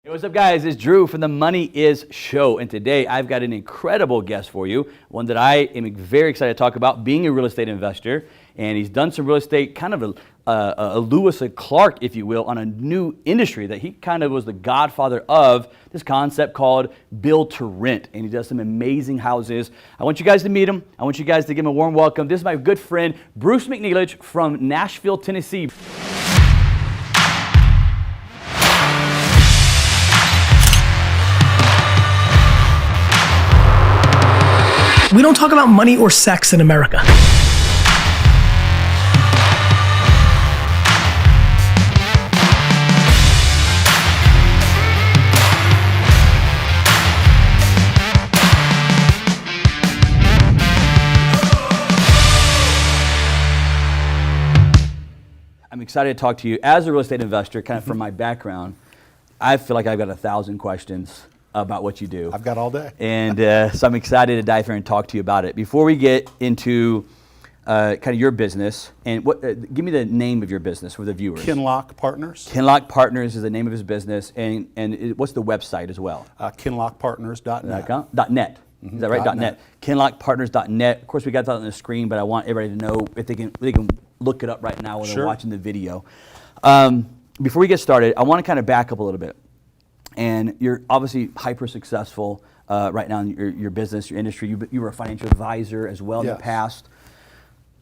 Hey, what's up, guys? It's Drew from the Money Is Show, and today I've got an incredible guest for you, one that I am very excited to talk about, being a real estate investor, and he's done some real estate, kind of a Lewis and Clark, if you will, on a new industry that he kind of was the godfather of, this concept called build to rent, and he does some amazing houses. I want you guys to meet him. I want you guys to give him a warm welcome. This is my good friend, Bruce McNeilage from Nashville, Tennessee. We don't talk about money or sex in America. I'm excited to talk to you as a real estate investor, kind of from my background. I feel like I've got 1,000 questions about what you do. I've got all day. And so I'm excited to dive here and talk to you about it. Before we get into kind of your business, and give me the name of your business for the viewers. Kinlock Partners. Kinlock Partners is the name of his business, and what's the website as well? Kinlockpartners.net. .net. Is that right? .net. Kinlockpartners.net. Of course, we got that on the screen, but I want everybody to know if they can look it up right now when they're watching the video. Before we get started, I want to kind of back up a little bit. And you're obviously hyper successful right now in your business, your industry. You were a financial advisor as well in the past.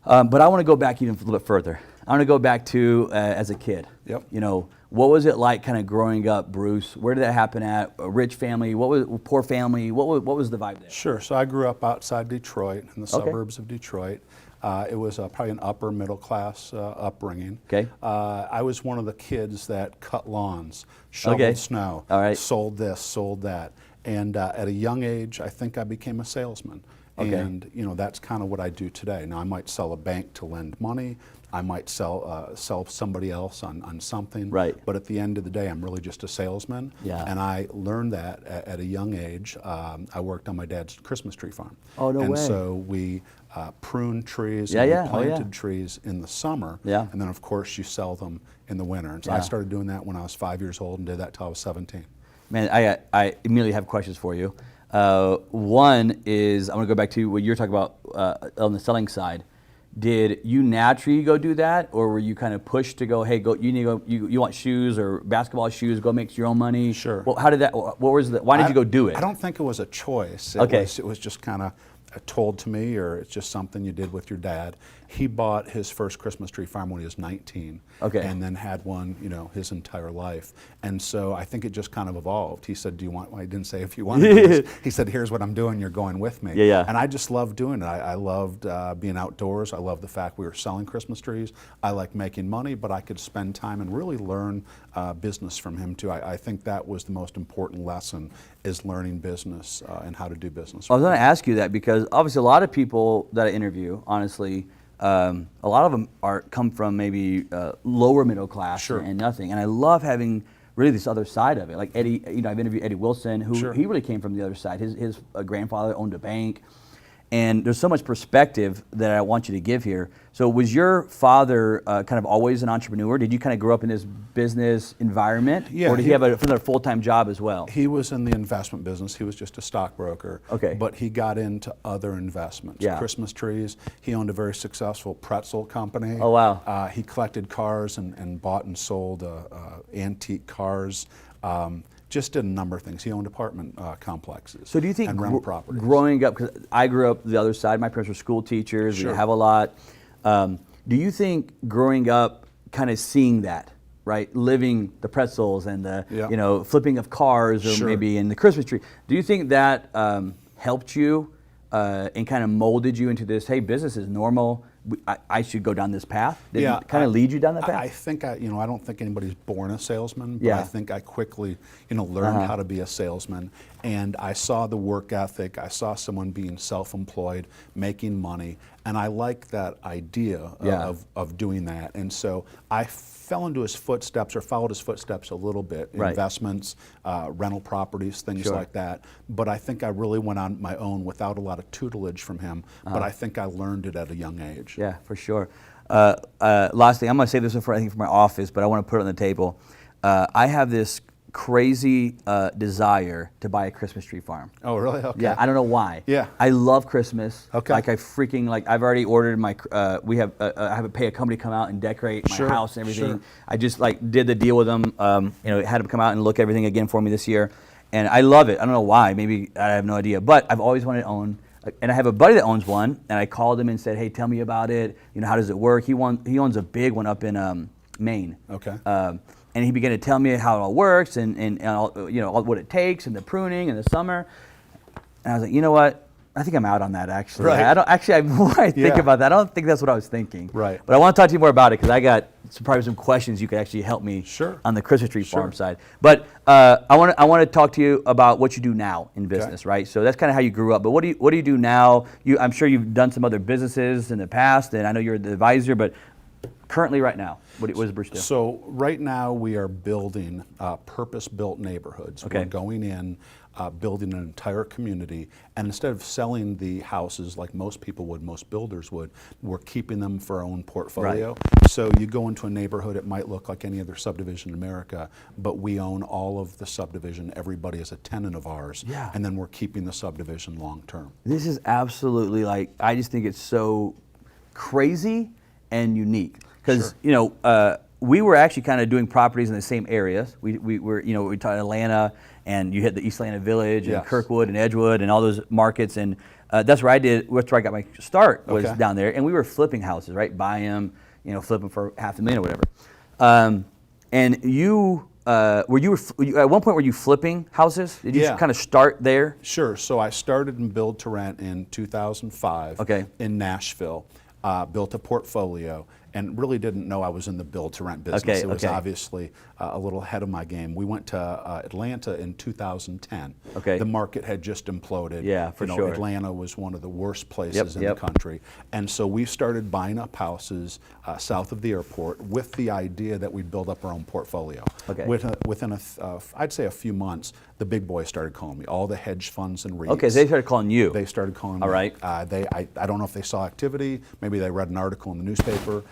But I want to go back even a little bit further. I want to go back to as a kid. Yep. You know, what was it like kind of growing up, Bruce? Where did that happen at? A rich family? What was a poor family? What was the vibe there? Sure. So I grew up outside Detroit, in the suburbs of Detroit. It was probably an upper middle class upbringing. Okay. I was one of the kids that cut lawns, shoveled snow, sold this, sold that. And at a young age, I think I became a salesman. And you know, that's kind of what I do today. Now I might sell a bank to lend money. I might sell somebody else on something. Right. But at the end of the day, I'm really just a salesman. Yeah. And I learned that at a young age. I worked on my dad's Christmas tree farm. Oh, no way. And so we pruned trees and we planted trees in the summer. Yeah. And then of course you sell them in the winter. And so I started doing that when I was 5 years old and did that till I was 17. Man, I immediately have questions for you. One is, I want to go back to what you're talking about on the selling side. Did you naturally go do that, or were you kind of pushed to go, hey, go, you need to go, you want shoes or basketball shoes, go make your own money? Sure. Well, how did that, what was the, why did you go do it? I don't think it was a choice. It was just kind of told to me, or it's just something you did with your dad. He bought his first Christmas tree farm when he was 19, and then had one, you know, his entire life. And so I think it just kind of evolved. He said, "Do you want?" Well, he didn't say if you want to do this. He said, "Here's what I'm doing. You're going with me." And I just loved doing it. I loved being outdoors. I loved the fact we were selling Christmas trees. I liked making money, but I could spend time and really learn business from him too. I think that was the most important lesson, is learning business and how to do business. I was going to ask you that because obviously a lot of people that I interview, honestly, a lot of them come from maybe lower middle class and nothing. And I love having really this other side of it. Like Eddie, you know, I've interviewed Eddie Wilson, who he really came from the other side. His grandfather owned a bank. And there's so much perspective that I want you to give here. So was your father kind of always an entrepreneur? Did you kind of grow up in this business environment? Yeah. Or did he have another full-time job as well? He was in the investment business. He was just a stockbroker. But he got into other investments. Christmas trees. He owned a very successful pretzel company. Oh, wow. He collected cars and bought and sold antique cars. Just did a number of things. He owned apartment complexes. So do you think and rental properties. Growing up, because I grew up the other side, my parents were school teachers, we didn't have a lot. Do you think growing up, kind of seeing that, right, living the pretzels and the you know, flipping of cars or maybe in the Christmas tree, do you think that helped you and kind of molded you into this, hey, business is normal, I should go down this path? Did it kind of lead you down that path? I think you know, I don't think anybody's born a salesman, but I think I quickly, you know, learned how to be a salesman. And I saw the work ethic. I saw someone being self-employed, making money, and I like that idea of doing that. And so I fell into his footsteps, or followed his footsteps a little bit. Investments, rental properties, things like that. But I think I really went on my own without a lot of tutelage from him. But I think I learned it at a young age. Yeah, for sure. Last thing, I'm going to say this for my office, but I want to put it on the table. I have this crazy desire to buy a Christmas tree farm. Oh, really? Okay. Yeah, I don't know why. Yeah. I love Christmas. Okay. Like I've already ordered my, I have to pay a company to come out and decorate my house and everything. Sure. I just like did the deal with them, had them come out and look everything again for me this year. And I love it. I don't know why, maybe I have no idea, but I've always wanted to own, and I have a buddy that owns one, and I called him and said, hey, tell me about it. How does it work? He owns a big one up in Maine. Okay. And he began to tell me how it all works and all, what it takes and the pruning and the summer. And I was like, you know what? I think I'm out on that actually. Right. More I think about that, I don't think that's what I was thinking. Right. But I want to talk to you more about it because I got probably some questions you could actually help me on the Christmas tree farm side. But I want to talk to you about what you do now in business, right? So that's kind of how you grew up. But what do you do now? I'm sure you've done some other businesses in the past, and I know you're the advisor, but currently right now, what does Bruce do? So right now we are building purpose-built neighborhoods. Okay. We're going in, building an entire community, and instead of selling the houses like most people would, most builders would, we're keeping them for our own portfolio. Right. So you go into a neighborhood, it might look like any other subdivision in America, but we own all of the subdivision. Everybody is a tenant of ours, and then we're keeping the subdivision long term. This is absolutely I just think it's so crazy and unique. Because we were actually kind of doing properties in the same areas. We were we taught Atlanta, and you hit the East Atlanta Village and Kirkwood and Edgewood and all those markets, and that's where I got my start was down there. And we were flipping houses, right? Buy them, flip them for $500,000 or whatever. And you at one point were you flipping houses? Did you kind of start there? Sure. So I started in build to rent in 2005. In Nashville. Built a portfolio and really didn't know I was in the build to rent business. It was obviously a little ahead of my game. We went to Atlanta in 2010. The market had just imploded. Yeah, for sure. Atlanta was one of the worst places in the country. And so we started buying up houses south of the airport with the idea that we'd build up our own portfolio. Within I'd say a few months, the big boys started calling me, all the hedge funds and REITs. Okay, so they started calling you. They started calling me. All right. I don't know if they saw activity, maybe they read an article in the newspaper,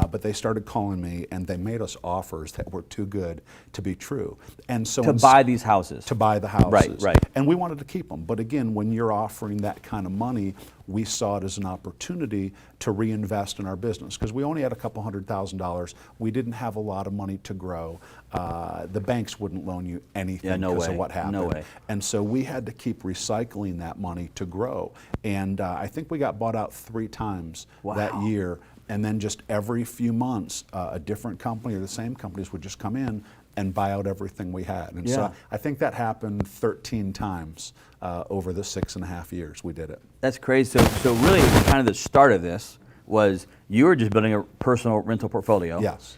but they started calling me and they made us offers that were too good to be true. And so to buy these houses. To buy the houses. Right. And we wanted to keep them. But again, when you're offering that kind of money, we saw it as an opportunity to reinvest in our business because we only had a couple $100,000. We didn't have a lot of money to grow. The banks wouldn't loan you anything because of what happened. No way. And so we had to keep recycling that money to grow. And I think we got bought out 3 times that year. And then just every few months, a different company or the same companies would just come in and buy out everything we had. And so I think that happened 13 times over the 6.5 years we did it. That's crazy. So really kind of the start of this was you were just building a personal rental portfolio. Yes.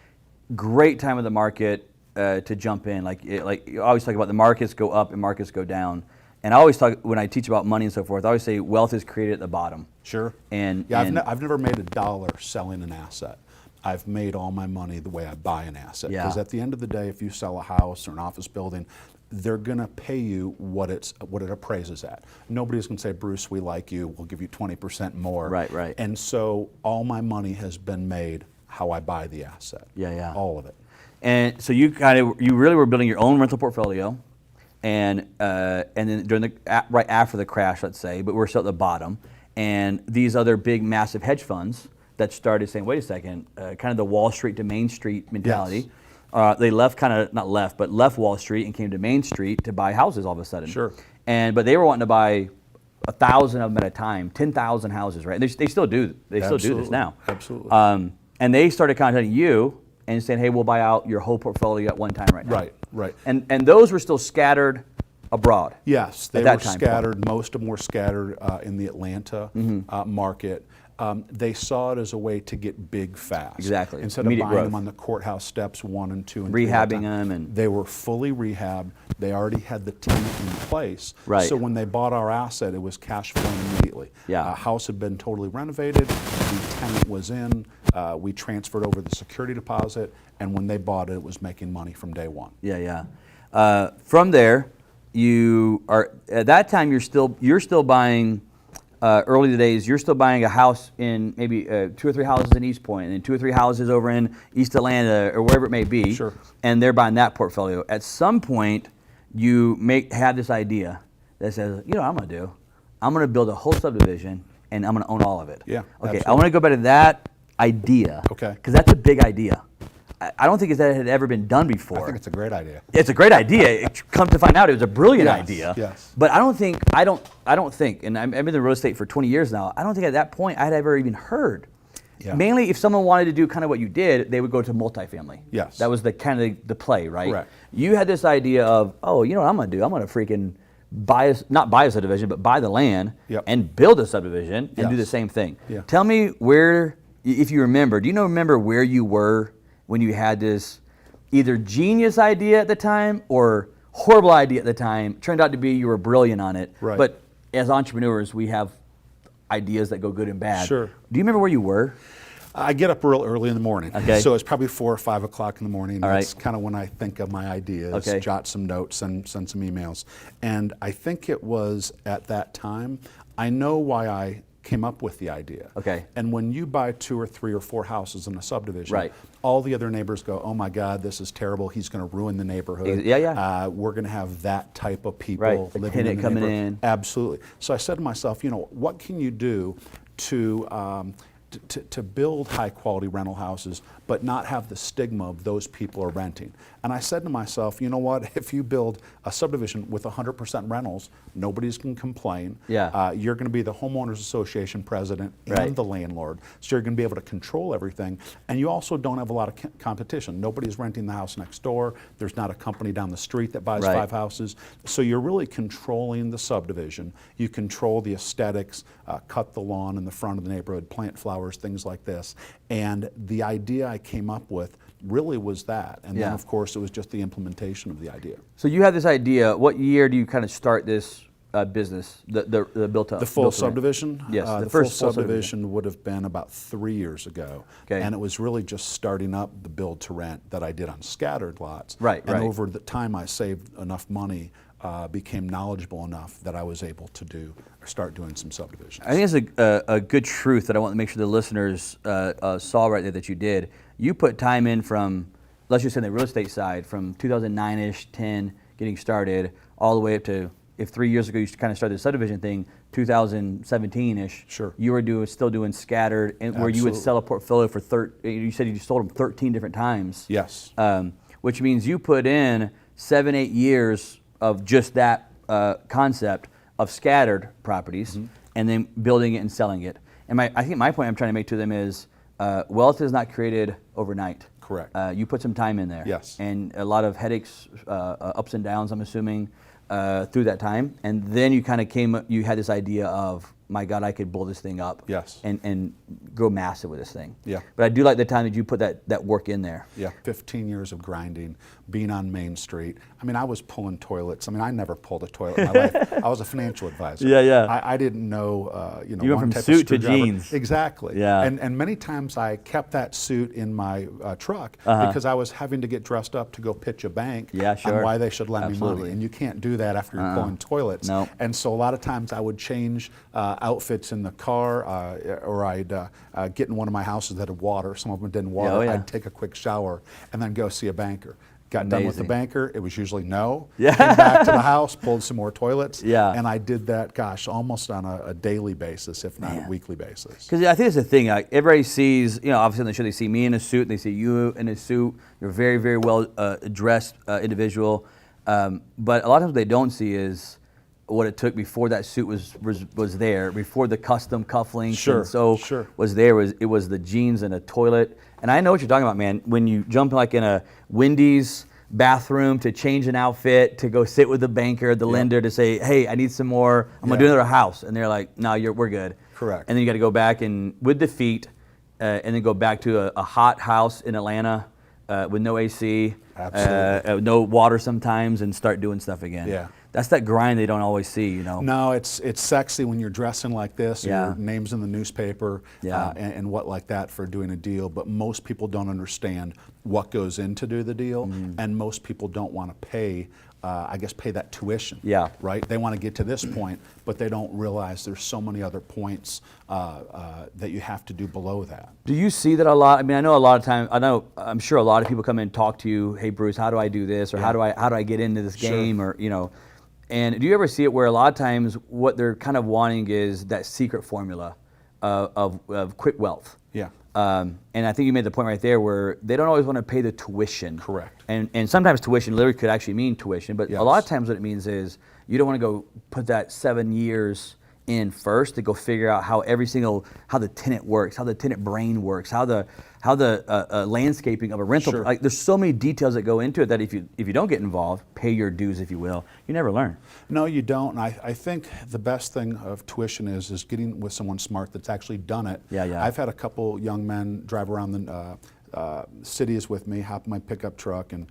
Great time of the market to jump in. Like you always talk about the markets go up and markets go down. And I always talk, when I teach about money and so forth, I always say wealth is created at the bottom. Sure. And I've never made $1 selling an asset. I've made all my money the way I buy an asset. Because at the end of the day, if you sell a house or an office building, they're going to pay you what it appraises at. Nobody's going to say, Bruce, we like you, we'll give you 20% more. Right. And so all my money has been made how I buy the asset. Yeah. All of it. And so you really were building your own rental portfolio. And then right after the crash, let's say, but we're still at the bottom, and these other big, massive hedge funds that started saying, wait a second, kind of the Wall Street to Main Street mentality. Yes. They left Wall Street and came to Main Street to buy houses all of a sudden. Sure. But they were wanting to buy 1,000 of them at a time, 10,000 houses, right? And they still do. They still do this now. Absolutely. And they started contacting you and saying, hey, we'll buy out your whole portfolio at one time right now. Right. And those were still scattered abroad. Yes, they were scattered. Most of them were scattered in the Atlanta market. They saw it as a way to get big fast. Exactly. Instead of buying them on the courthouse steps 1 and 2 and 3. Rehabbing them. And they were fully rehabbed. They already had the tenant in place. Right. So when they bought our asset, it was cash flowing immediately. Yeah. House had been totally renovated. The tenant was in. We transferred over the security deposit. And when they bought it, it was making money from day one. Yeah. From there, you are at that time. You're still buying early days, you're still buying a house in maybe 2 or 3 houses in East Point, and then 2 or 3 houses over in East Atlanta or wherever it may be. Sure. And they're buying that portfolio. At some point, you have this idea that says, you know what I'm going to do? I'm going to build a whole subdivision, and I'm going to own all of it. Yeah. Okay. Absolutely. I want to go back to that idea. Okay. Because that's a big idea. I don't think that had ever been done before. I think it's a great idea. It's a great idea. It come to find out, it was a brilliant idea. Yes. But I don't think, and I've been in real estate for 20 years now. I don't think at that point I'd ever even heard. Yeah. Mainly, if someone wanted to do kind of what you did, they would go to multifamily. Yes. That was the kind of the play, right? Correct. You had this idea of, oh, you know what I'm going to do? I'm going to freaking not buy a subdivision, but buy the land and build a subdivision and do the same thing. Yeah. Tell me where, if you remember, do you remember where you were when you had this either genius idea at the time or horrible idea at the time? Turned out to be you were brilliant on it. Right. But as entrepreneurs, we have ideas that go good and bad. Sure. Do you remember where you were? I get up real early in the morning. Okay. So it's probably 4 or 5 o'clock in the morning. All That's right. kind of when I think of my ideas, Okay. jot some notes, and send some emails. And I think it was at that time, I know why I came up with the idea. Okay. And when you buy 2 or 3 or 4 houses in a subdivision, Right. all the other neighbors go, oh my God, this is terrible. He's going to ruin the neighborhood. Yeah. We're going to have that type of people Right. The living in tenant the coming neighborhood. in. Absolutely. So I said to myself, what can you do to build high quality rental houses, but not have the stigma of those people are renting? And I said to myself, you know what, if you build a subdivision with 100% rentals, nobody's going to complain. Yeah. You're going to be the homeowners association president and Right. the landlord, so you're going to be able to control everything. And you also don't have a lot of competition. Nobody's renting the house next door. There's not a company down the street that buys Right. 5 houses. So you're really controlling the subdivision. You control the aesthetics, cut the lawn in the front of the neighborhood, plant flowers, things like this. And the idea I came up with really was that. And then, of course, it was just the implementation of the idea. So you had this idea. What year do you kind of start this business, the built up? The full subdivision? Yes, the first full subdivision would have been about 3 years ago. Okay. And it was really just starting up the build to rent that I did on scattered lots. Right, and right. over the time I saved enough money, became knowledgeable enough that I was able to start doing some subdivisions. I think it's a good truth that I want to make sure the listeners saw right there that you did. You put time in from, let's just say the real estate side, from 2009-ish, 10, getting started, all the way up to, if 3 years ago you kind of started the subdivision thing, 2017-ish. Sure. You were still doing scattered, and where you would sell a portfolio for, you said you sold them 13 different times. Yes. Which means you put in 7-8 years of just that concept of scattered properties, and then building it and selling it. And I think my point I'm trying to make to them is wealth is not created overnight. Correct. You put some time in there. Yes. And a lot of headaches, ups and downs, I'm assuming, through that time. And then you kind of you had this idea of, my God, I could blow this thing up. Yes. And go massive with this thing. Yeah. But I do like the time that you put that work in there. Yeah, 15 years of grinding, being on Main Street. I mean, I was pulling toilets. I mean, I never pulled a toilet in my life. I was a financial advisor. Yeah. I didn't know, You went one from type suit of to screwdriver. jeans. Exactly. Yeah. And many times I kept that suit in my truck because I was having to get dressed up to go pitch a bank Yeah, sure. on why they should lend me Absolutely. money. And you can't do that after you're pulling toilets. No. And so a lot of times I would change outfits in the car, or I'd get in one of my houses that had water. Some of them didn't water. Oh, yeah. I'd take a quick shower and then go see a banker. Got done with the Amazing. banker, it was usually no. Yeah. Came back to the house, pulled some more toilets. Yeah. And I did that, gosh, almost on a daily basis, if not a weekly basis. Because I think it's a thing. Like, everybody sees, obviously on the show they see me in a suit, and they see you in a suit. You're a very, very well dressed individual. But a lot of times what they don't see is what it took before that suit was there, before the custom cufflinks was there. It was the jeans and a toilet. And I know what you're talking about, man. When you jump like in a Wendy's bathroom to change an outfit, to go sit with the banker, the lender, to say, hey, I need some more. I'm gonna do another house. And they're like, no, we're good. Correct. And then you got to go back and with the feet, and then go back to a hot house in Atlanta with no AC, no water sometimes, and start doing stuff again. Yeah. That's that grind they don't always see, No, it's sexy when you're dressing like this. Yeah. Your name's in the newspaper and what like that for doing a deal. But most people don't understand what goes into do the deal, and most people don't want to pay I guess, pay that tuition. Yeah. Right? They want to get to this point, but they don't realize there's so many other points that you have to do below that. Do you see that a lot? I mean, I know a lot of times, I'm sure a lot of people come in and talk to you, hey Bruce, how do I do this? Or how do I get into this game? Or, you know, and do you ever see it where a lot of times what they're kind of wanting is that secret formula of quick wealth? Yeah. And I think you made the point right there where they don't always want to pay the tuition. Correct. And sometimes tuition literally could actually mean tuition, but a lot of times what it means is you don't want to go put that 7 years in first to go figure out how the tenant works, how the tenant brain works, how the landscaping of a rental. Sure. Like there's so many details that go into it that if you don't get involved, pay your dues if you will, you never learn. No, you don't. And I think the best thing of tuition is getting with someone smart that's actually done it. Yeah. I've had a couple young men drive around the cities with me, hop in my pickup truck, and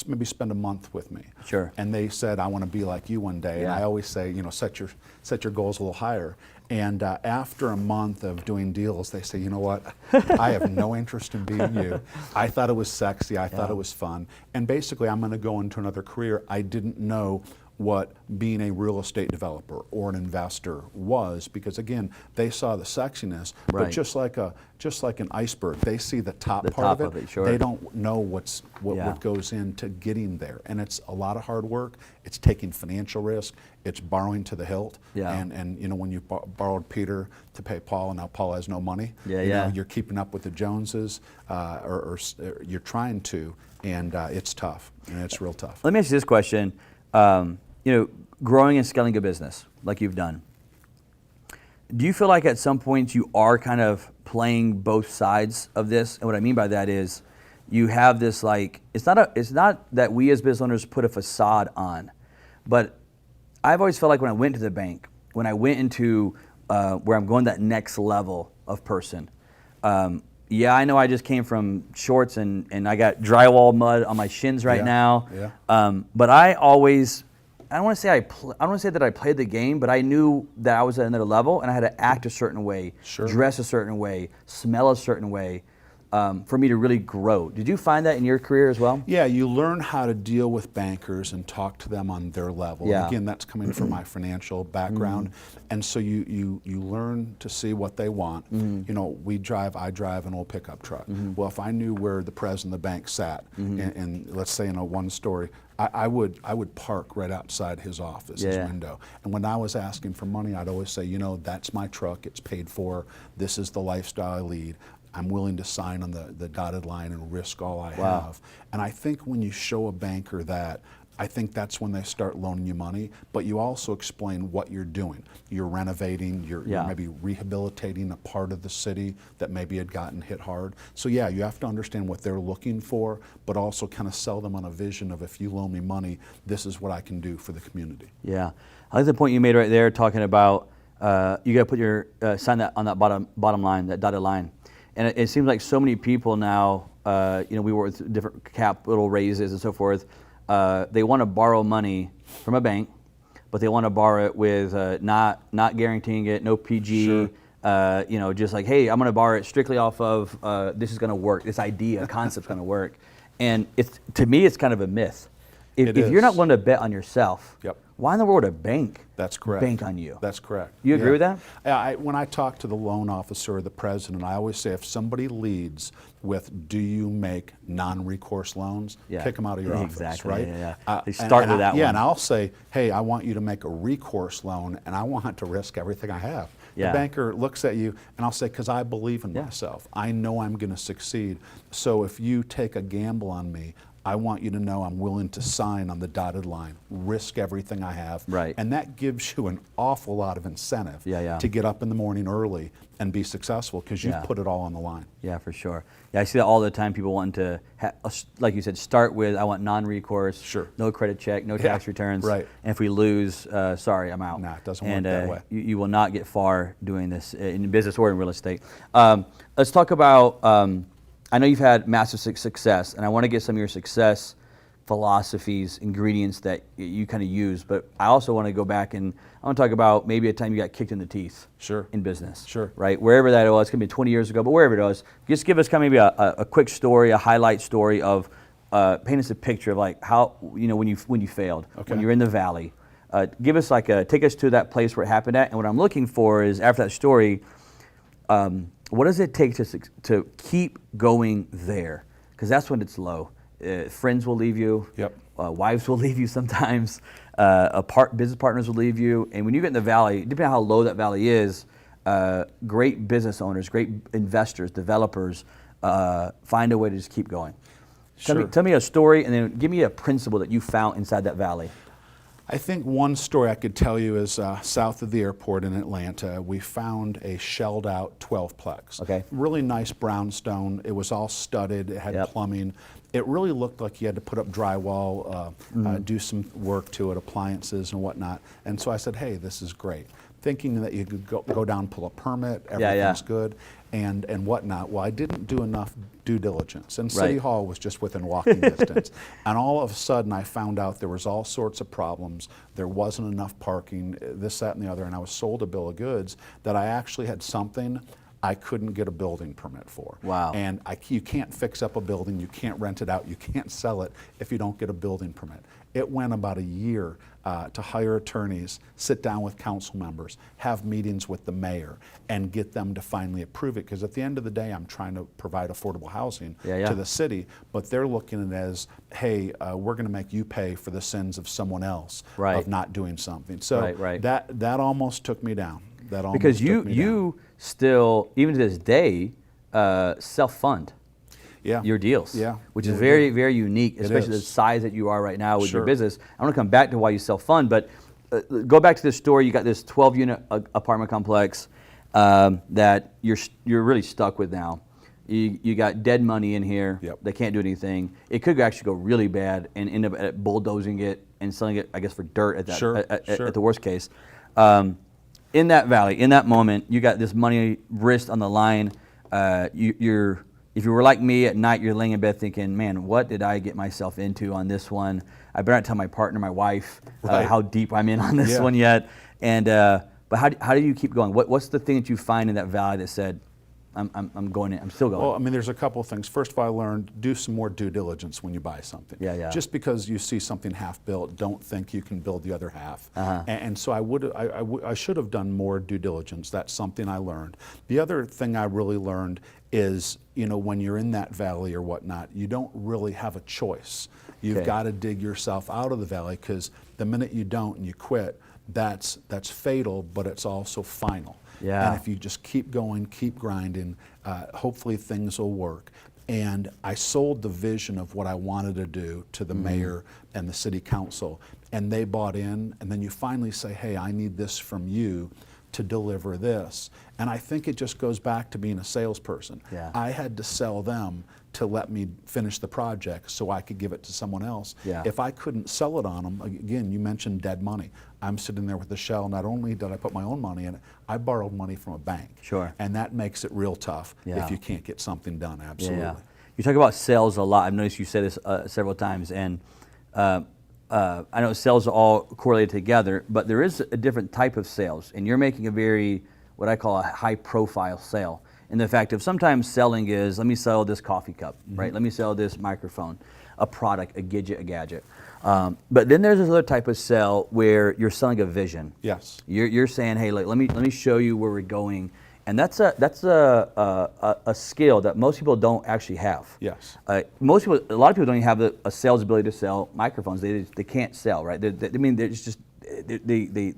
maybe spend a month with me. Sure. And they said, I want to be like you one day. And I always say, you know, set your goals a little higher. And after a month of doing deals, they say, you know what, I have no interest in being you. I thought it was sexy, I thought it was fun. And basically I'm going to go into another career. I didn't know what being a real estate developer or an investor was, because again, they saw the sexiness, but just like an iceberg, they see the top part of it. They don't know what goes into getting there, and it's a lot of hard work. It's taking financial risk. It's borrowing to the hilt. And you know, when you borrowed Peter to pay Paul, and now Paul has no money. You know, you're keeping up with the Joneses, or you're trying to, and it's tough, and it's real tough. Let me ask you this question. You know, growing and scaling a business like you've done, do you feel like at some point you are kind of playing both sides of this? And what I mean by that is you have this, like, it's not that we as business owners put a facade on, but I've always felt like when I went to the bank, when I went into where I'm going that next level of person, yeah, I know I just came from shorts and I got drywall mud on my shins right now. But I don't want to say that I played the game, but I knew that I was at another level and I had to act a certain way, dress a certain way, smell a certain way, for me to really grow. Did you find that in your career as well? Yeah, you learn how to deal with bankers and talk to them on their level. And again, that's coming from my financial background. And so you learn to see what they want. You know, I drive an old pickup truck. Well, if I knew where the president of the bank sat, and let's say in a one story, I would park right outside his office, his window. And when I was asking for money, I'd always say, you know, that's my truck, it's paid for, this is the lifestyle I lead. I'm willing to sign on the dotted line and risk all I have. And I think when you show a banker that, I think that's when they start loaning you money, but you also explain what you're doing. You're renovating, you're maybe rehabilitating a part of the city that maybe had gotten hit hard. So yeah, you have to understand what they're looking for, but also kind of sell them on a vision of, if you loan me money, this is what I can do for the community. Yeah, I like the point you made right there, talking about you got to put your sign that on that bottom line, that dotted line. And it seems like so many people now, you know, we work with different capital raises and so forth. They want to borrow money from a bank, but they want to borrow it with not guaranteeing it, no PG. You know, just like, hey, I'm going to borrow it strictly off of this is going to work, this idea, concept's going to work. And to me, it's kind of a myth. If you're not willing to bet on yourself, why in the world would a bank bank on you? That's correct. You agree with that? When I talk to the loan officer or the president, I always say, if somebody leads with, do you make non-recourse loans, kick them out of your office, right? They start with that one. Yeah, and I'll say, hey, I want you to make a recourse loan, and I want to risk everything I have. The banker looks at you, and I'll say, because I believe in myself. I know I'm going to succeed. So if you take a gamble on me, I want you to know I'm willing to sign on the dotted line, risk everything I have. And that gives you an awful lot of incentive to get up in the morning early and be successful, because you've put it all on the line. Yeah, for sure. Yeah, I see that all the time, people wanting to, like you said, start with, I want non-recourse, no credit check, no tax returns. And if we lose, sorry, I'm out. Nah, it doesn't work that way. You will not get far doing this in business or in real estate. Let's talk about, I know you've had massive success, and I want to get some of your success philosophies, ingredients that you kind of use, but I also want to go back and I want to talk about maybe a time you got kicked in the teeth in business. Right? Wherever that was, it could be 20 years ago, but wherever it was, just give us kind of maybe a quick story, a highlight story of paint us a picture of like how, when you failed, Okay. when you're in the valley. Give us take us to that place where it happened at. And what I'm looking for is, after that story, what does it take to keep going there? Because that's when it's low. Friends will leave you. Yep. Wives will leave you sometimes. Business partners will leave you. And when you get in the valley, depending on how low that valley is, great business owners, great investors, developers find a way to just keep going. Sure. Tell me a story, and then give me a principle that you found inside that valley. I think one story I could tell you is south of the airport in Atlanta, we found a shelled out 12-plex. Okay. Really nice brownstone. It was all studded. It had plumbing. It really looked like you had to put up drywall, do some work to it, appliances and whatnot. And so I said, hey, this is great. Thinking that you could go down, pull a permit, everything's good, and whatnot. Well, I didn't do enough due diligence, and City Hall was just within walking distance. And all of a sudden, I found out there was all sorts of problems. There wasn't enough parking, this, that, and the other, and I was sold a bill of goods that I actually had something I couldn't get a building permit for. Wow. And you can't fix up a building, you can't rent it out, you can't sell it if you don't get a building permit. It went about a year to hire attorneys, sit down with council members, have meetings with the mayor, and get them to finally approve it. Because at the end of the day, I'm trying to provide affordable housing to the city, but they're looking at it as, hey, we're going to make you pay for the sins of someone else of not doing something. So that almost took me down. Because you still, even to this day, self-fund your deals, which is very, very unique, especially the size that you are right now with your business. I want to come back to why you self-fund, but go back to this story. You got this 12-unit apartment complex that you're really stuck with now. You got dead money in here. They can't do anything. It could actually go really bad and end up bulldozing it and selling it, I guess, for dirt at the worst case. In that valley, in that moment, you got this money risked on the line. If you were like me at night, you're laying in bed thinking, man, what did I get myself into on this one? I better not tell my partner, my wife, how deep I'm in on this one yet. And but how do you keep going? What's the thing that you find in that valley that said, I'm going in, I'm still going? Well, I mean, there's a couple of things. First of all, I learned, do some more due diligence when you buy something. Just because you see something half built, don't think you can build the other half. And so I should have done more due diligence. That's something I learned. The other thing I really learned is, when you're in that valley or whatnot, you don't really have a choice. You've got to dig yourself out of the valley, because the minute you don't and you quit, that's fatal, but it's also final. And if you just keep going, keep grinding, hopefully things will work. And I sold the vision of what I wanted to do to the mayor and the city council, and they bought in, and then you finally say, hey, I need this from you to deliver this. And I think it just goes back to being a salesperson. I had to sell them to let me finish the project so I could give it to someone else. If I couldn't sell it on them, again, you mentioned dead money. I'm sitting there with the shell. Not only did I put my own money in it, I borrowed money from a bank. And that makes it real tough if you can't get something done, absolutely. You talk about sales a lot. I've noticed you say this several times, and I know sales are all correlated together, but there is a different type of sales, and you're making a very, what I call a high-profile sale. And the fact of sometimes selling is, let me sell this coffee cup, right? Let me sell this microphone, a product, a gadget. But then there's this other type of sell where you're selling a vision. You're saying, hey, let me show you where we're going. And that's a skill that most people don't actually have. A lot of people don't even have a sales ability to sell microphones. They can't sell, right? They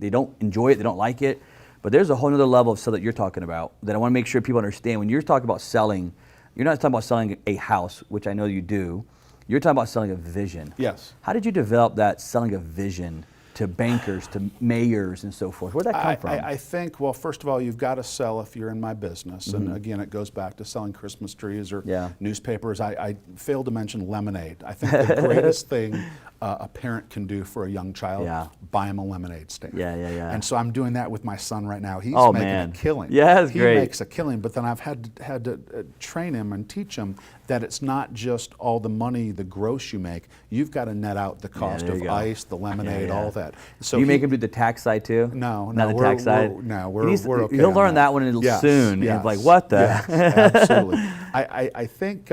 don't enjoy it. They don't like it. But there's a whole other level of sell that you're talking about that I want to make sure people understand. When you're talking about selling, you're not talking about selling a house, which I know you do. You're talking about selling a vision. How did you develop that selling a vision to bankers, to mayors, and so forth? Where'd that come from? I think, well, first of all, you've got to sell if you're in my business. And again, it goes back to selling Christmas trees or newspapers. I failed to mention lemonade. I think the greatest thing a parent can do for a young child, buy him a lemonade stand. And so I'm doing that with my son right now. He's making a killing. That's he great. makes a killing, but then I've had to train him and teach him that it's not just all the money, the gross you make. You've got to net out the cost of ice, the lemonade, all that. So you make him do the tax side too? No, not the tax side. We're okay. He'll learn that one soon. Yes. Like, what the? Absolutely. I think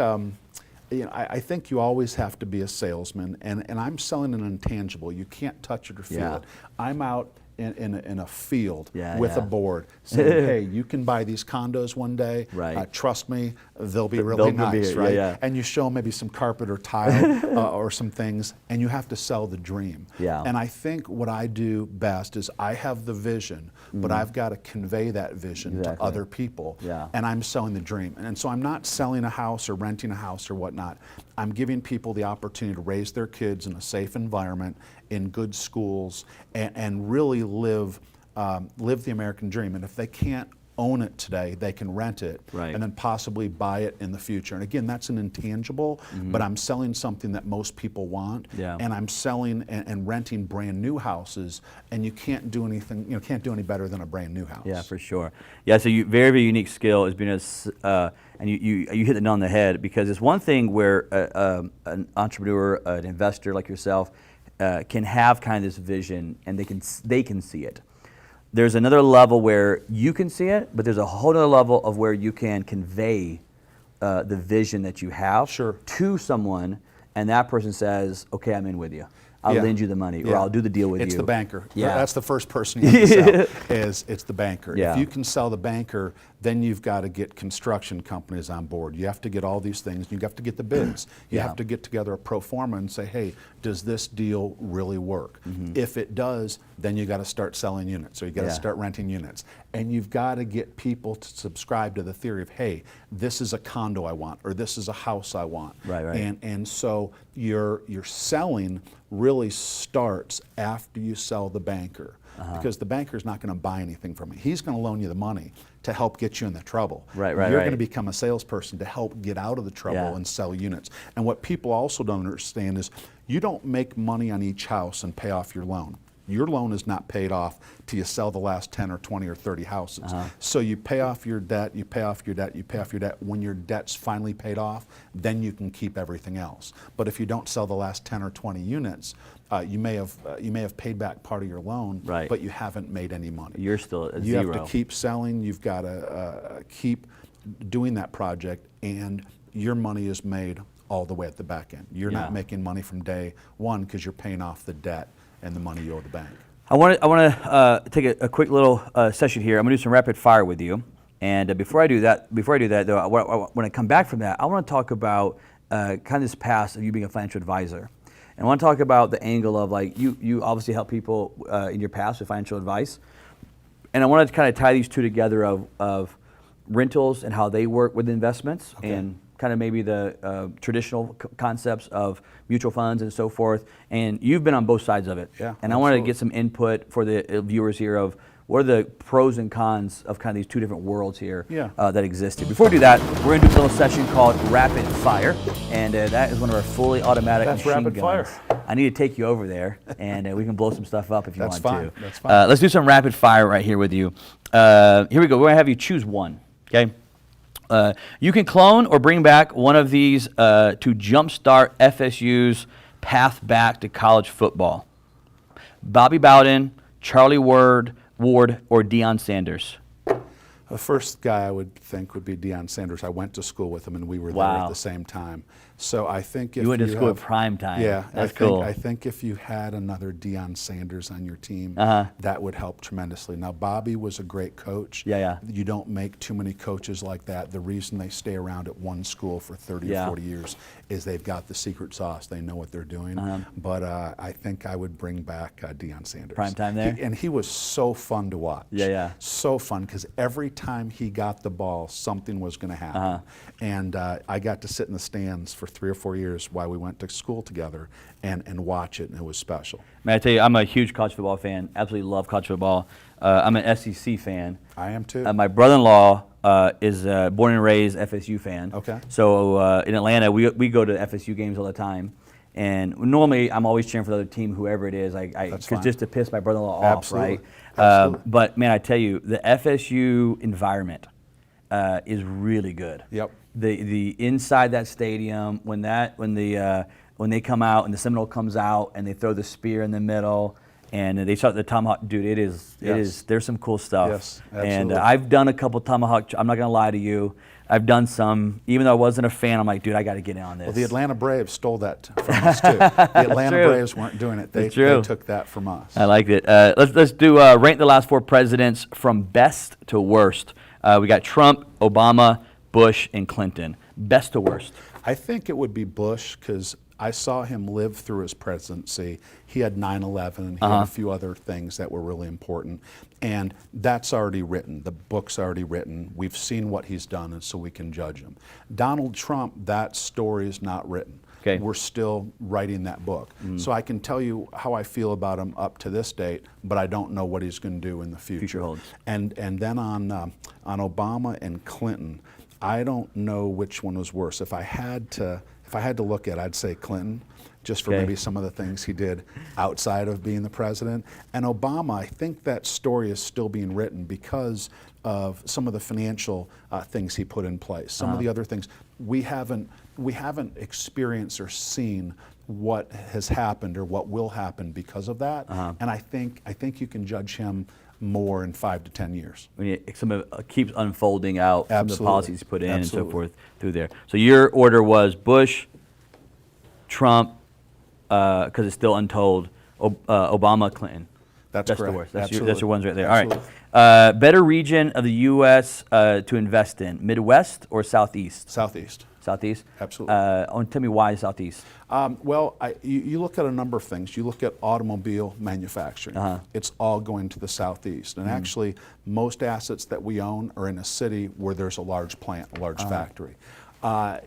I think you always have to be a salesman, and I'm selling an intangible. You can't touch it or feel it. I'm out in a field with a board saying, hey, you can buy these condos one day. Trust me, they'll be really nice, right? And you show them maybe some carpet or tile or some things, and you have to sell the dream. And I think what I do best is I have the vision, but I've got to convey that vision to other people, and I'm selling the dream. And so I'm not selling a house or renting a house or whatnot. I'm giving people the opportunity to raise their kids in a safe environment, in good schools, and really live the American dream. And if they can't own it today, they can rent it, and then possibly buy it in the future. And again, that's an intangible, but I'm selling something that most people want, and I'm selling and renting brand new houses, and you can't do anything, can't do any better than a brand new house. Yeah, for sure. Yeah, so you very, very unique skill is being and you hit the nail on the head, because it's one thing where an entrepreneur, an investor like yourself, can have kind of this vision, and they can see it. There's another level where you can see it, but there's a whole other level of where you can convey the vision that you have to someone, and that person says, okay, I'm in with you. I'll lend you the money, or I'll do the deal with you. It's the banker. That's the first person you have to sell, it's the banker. If you can sell the banker, then you've got to get construction companies on board. You have to get all these things. You have to get the bids. You have to get together a pro forma and say, hey, does this deal really work? If it does, then you got to start selling units, or you got to start renting units. And you've got to get people to subscribe to the theory of, hey, this is a condo I want, or this is a house I want. And so your selling really starts after you sell the banker, because the banker's not going to buy anything from you. He's going to loan you the money to help get you in the trouble. You're going to become a salesperson to help get out of the trouble and sell units. And what people also don't understand is you don't make money on each house and pay off your loan. Your loan is not paid off till you sell the last 10 or 20 or 30 houses. So you pay off your debt, you pay off your debt, you pay off your debt. When your debt's finally paid off, then you can keep everything else. But if you don't sell the last 10 or 20 units, you may have paid back part of your loan, but you haven't made any money. You're still at zero. You have to keep selling. You've got to keep doing that project, and your money is made all the way at the back end. You're not making money from day one because you're paying off the debt and the money you owe the bank. I want to take a quick little session here. I'm going to do some rapid fire with you, and before I do that, though, when I come back from that, I want to talk about kind of this past of you being a financial advisor, and I want to talk about the angle of, like, you obviously help people in your past with financial advice, and I want to kind of tie these two together of rentals and how they work with investments, and kind of maybe the traditional concepts of mutual funds and so forth. And you've been on both sides of it. And I wanted to get some input for the viewers here of what are the pros and cons of kind of these two different worlds here that exist here. Before we do that, we're going to do a little session called Rapid Fire, and that is one of our fully automatic machine guns. Fire. I need to take you over there, and we can blow some stuff up if you want to. That's fine. Let's do some rapid fire right here with you. Here we go. We're going to have you choose one, okay? You can clone or bring back one of these to jumpstart FSU's path back to college football. Bobby Bowden, Charlie Ward, or Deion Sanders. The first guy I would think would be Deion Sanders. I went to school with him, and we were there at the same time. So I think if you went to school at prime time. Yeah, that's cool. I think if you had another Deion Sanders on your team, that would help tremendously. Now, Bobby was a great coach. You don't make too many coaches like that. The reason they stay around at one school for 30 or 40 years is they've got the secret sauce. They know what they're doing. But I think I would bring back Deion Sanders. Prime time there? And he was so fun to watch. So fun, because every time he got the ball, something was going to happen. And I got to sit in the stands for 3 or 4 years while we went to school together and watch it, and it was special. May I tell you, I'm a huge college football fan. Absolutely love college football. I'm an SEC fan. I am too. My brother-in-law is a born and raised FSU fan. So in Atlanta, we go to FSU games all the time. And normally, I'm always cheering for the other team, whoever it is, just to piss my brother-in-law off, right? But man, I tell you, the FSU environment is really good. The inside that stadium, when they come out and the Seminole comes out and they throw the spear in the middle and they start the tomahawk, dude, there's some cool stuff. And I've done a couple tomahawk. I'm not gonna lie to you. I've done some. Even though I wasn't a fan, I'm like, dude, I got to get in on this. Well, the Atlanta Braves stole that from us too. The Atlanta Braves weren't doing it. They took that from us. I liked it. Let's do rank the last 4 presidents from best to worst. We got Trump, Obama, Bush, and Clinton. Best to worst. I think it would be Bush because I saw him live through his presidency. He had 9/11. He had a few other things that were really important. And that's already written. The book's already written. We've seen what he's done, and so we can judge him. Donald Trump, that story is not written. Okay. We're still writing that book. So I can tell you how I feel about him up to this date, but I don't know what he's going to do in the future. Future holds. And then on Obama and Clinton, I don't know which one was worse. If I had to look at it, I'd say Clinton, just for maybe some of the things he did outside of being the president. And Obama, I think that story is still being written because of some of the financial things he put in place. Some of the other things we haven't experienced or seen what has happened or what will happen because of that. And I think you can judge him more in 5 to 10 years. Some of it keeps unfolding out from the policies put in and so forth through there. So your order was Bush, Trump, because it's still untold, Obama, Clinton. That's correct. The worst. That's your ones right there. Absolutely. All right. Better region of the U.S. To invest in, Midwest or Southeast? Southeast. Southeast? Absolutely. Tell me why Southeast. Well, you look at a number of things. You look at automobile manufacturing. It's all going to the Southeast. And actually, most assets that we own are in a city where there's a large plant, a large factory.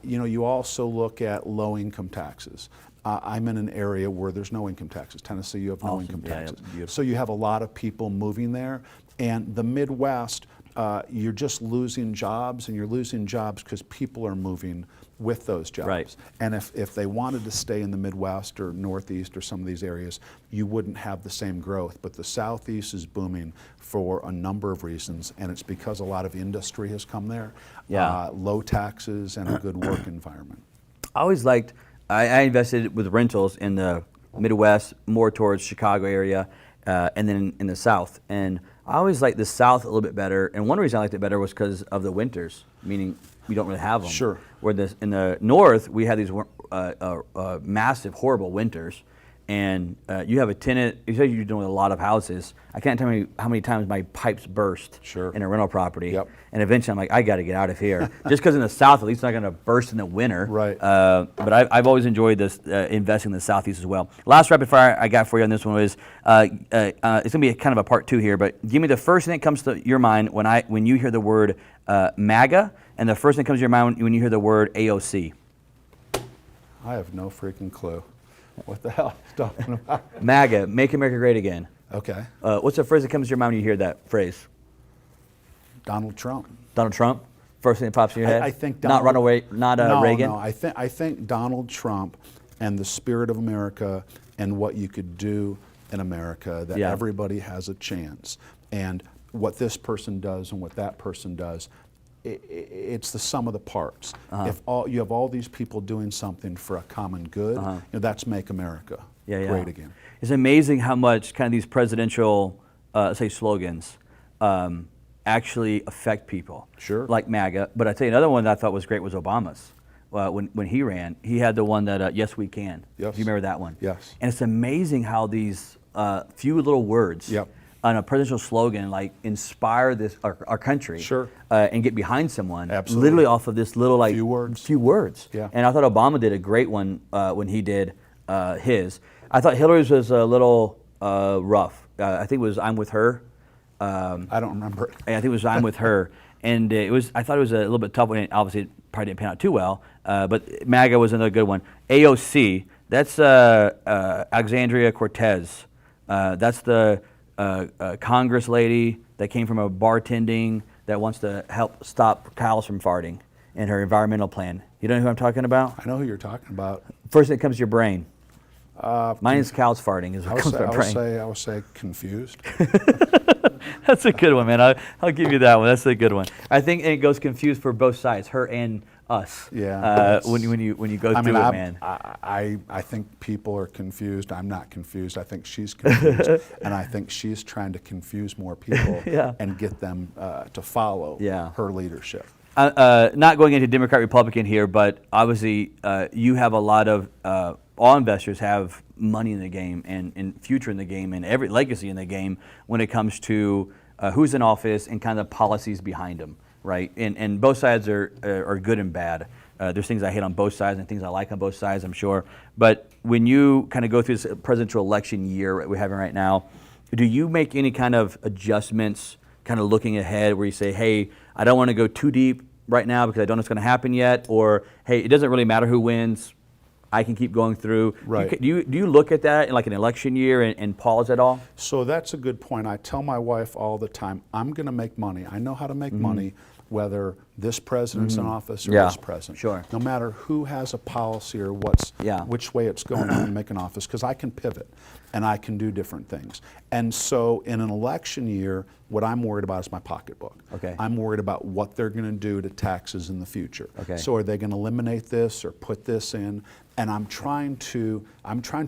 You also look at low income taxes. I'm in an area where there's no income taxes. Tennessee, you have no income taxes. So you have a lot of people moving there. And the Midwest, you're just losing jobs, and you're losing jobs because people are moving with those jobs. Right. And if they wanted to stay in the Midwest or Northeast or some of these areas, you wouldn't have the same growth. But the Southeast is booming for a number of reasons, and it's because a lot of industry has come there. Low taxes and a good work environment. I always liked, I invested with rentals in the Midwest, more towards Chicago area, and then in the South. And I always liked the South a little bit better, and one reason I liked it better was because of the winters, meaning we don't really have them. Sure. Where in the North, we had these massive, horrible winters, and you have a tenant, you say you're doing a lot of houses. I can't tell you how many times my pipes burst in a rental property. And eventually I'm like, I got to get out of here. Just because in the South, at least it's not going to burst in the winter. Right. But I've always enjoyed this investing in the Southeast as well. Last rapid fire I got for you on this one was, it's going to be kind of a part 2 here, but give me the first thing that comes to your mind when you hear the word MAGA, and the first thing that comes to your mind when you hear the word AOC. I have no freaking clue. What the hell are you talking about? MAGA, Make America Great Again. Okay. What's the phrase that comes to your mind when you hear that phrase? Donald Trump. Donald Trump? First thing that pops in your head? I think not runaway, not Reagan? No, I think Donald Trump and the spirit of America and what you could do in America, that everybody has a chance. And what this person does and what that person does, it's the sum of the parts. If you have all these people doing something for a common good, that's Make America Great Again. It's amazing how much kind of these presidential, say, slogans actually affect people. Sure. Like MAGA. But I tell you another one that I thought was great was Obama's. When he ran, he had the one that Yes We Can. Yes. Do you remember that one? Yes. And it's amazing how these few little words on a presidential slogan inspire our country and get behind someone literally off of this little few words. Yeah. And I thought Obama did a great one when he did his. I thought Hillary's was a little rough. I think it was I'm With Her. I don't remember it. I think it was I'm With Her. And I thought it was a little bit tough, and obviously it probably didn't pan out too well, but MAGA was another good one. AOC, that's Alexandria Cortez. That's the Congress lady that came from a bartending that wants to help stop cows from farting in her environmental plan. You know who I'm talking about? I know who you're talking about. First thing that comes to your brain. Mine is cows farting is what comes to my brain. I would say confused. That's a good one, man. I'll give you that one. That's a good one. I think it goes confused for both sides, her and us. Yeah. When you go through it, man. I think people are confused. I'm not confused. I think she's confused, and I think she's trying to confuse more people and get them to follow her leadership. not going into Democrat Republican here, but obviously you have a lot of all investors have money in the game and future in the game and every legacy in the game when it comes to who's in office and kind of policies behind them, right? And both sides are good and bad. There's things I hate on both sides and things I like on both sides, I'm sure. But when you kind of go through this presidential election year we're having right now, do you make any kind of adjustments, kind of looking ahead, where you say, hey, I don't want to go too deep right now because I don't know what's going to happen yet, or hey, it doesn't really matter who wins, I can keep going through. Right. Do you look at that in like an election year and pause at all? So that's a good point. I tell my wife all the time, I'm going to make money. I know how to make money, whether this president's in office or this president. Sure. No matter who has a policy or which way it's going, I'm going to make an office, because I can pivot and I can do different things. And so in an election year, what I'm worried about is my pocketbook. Okay. I'm worried about what they're going to do to taxes in the future. Okay. So are they going to eliminate this or put this in? And I'm trying to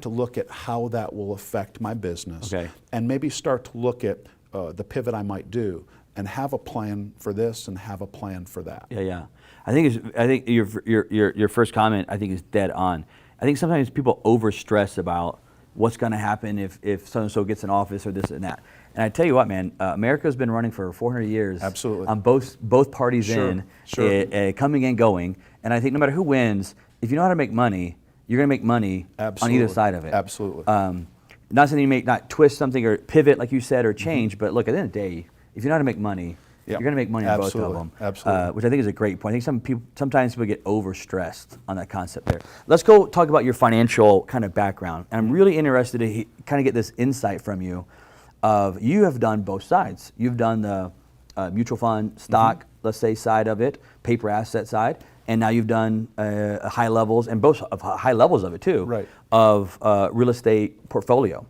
look at how that will affect my business, and maybe start to look at the pivot I might do, and have a plan for this and have a plan for that. Yeah. I think your first comment I think is dead on. I think sometimes people overstress about what's going to happen if so and so gets in office or this and that. And I tell you what, man, America's been running for 400 years. Absolutely. On both parties coming and going. And I think no matter who wins, if you know how to make money, you're going to make money on either side of it. Absolutely. Not saying you not twist something or pivot, like you said, or change, but look, at the end of the day, if you know how to make money, you're going to make money on both of them. Absolutely. Which I think is a great point. I think sometimes people get overstressed on that concept there. Let's go talk about your financial kind of background. And I'm really interested to kind of get this insight from you of you have done both sides. You've done the mutual fund, stock, let's say, side of it, paper asset side, and now you've done high levels, and both high levels of it too, of real estate portfolio.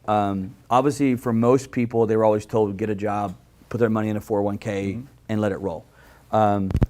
Obviously, for most people, they were always told get a job, put their money in a 401k, and let it roll.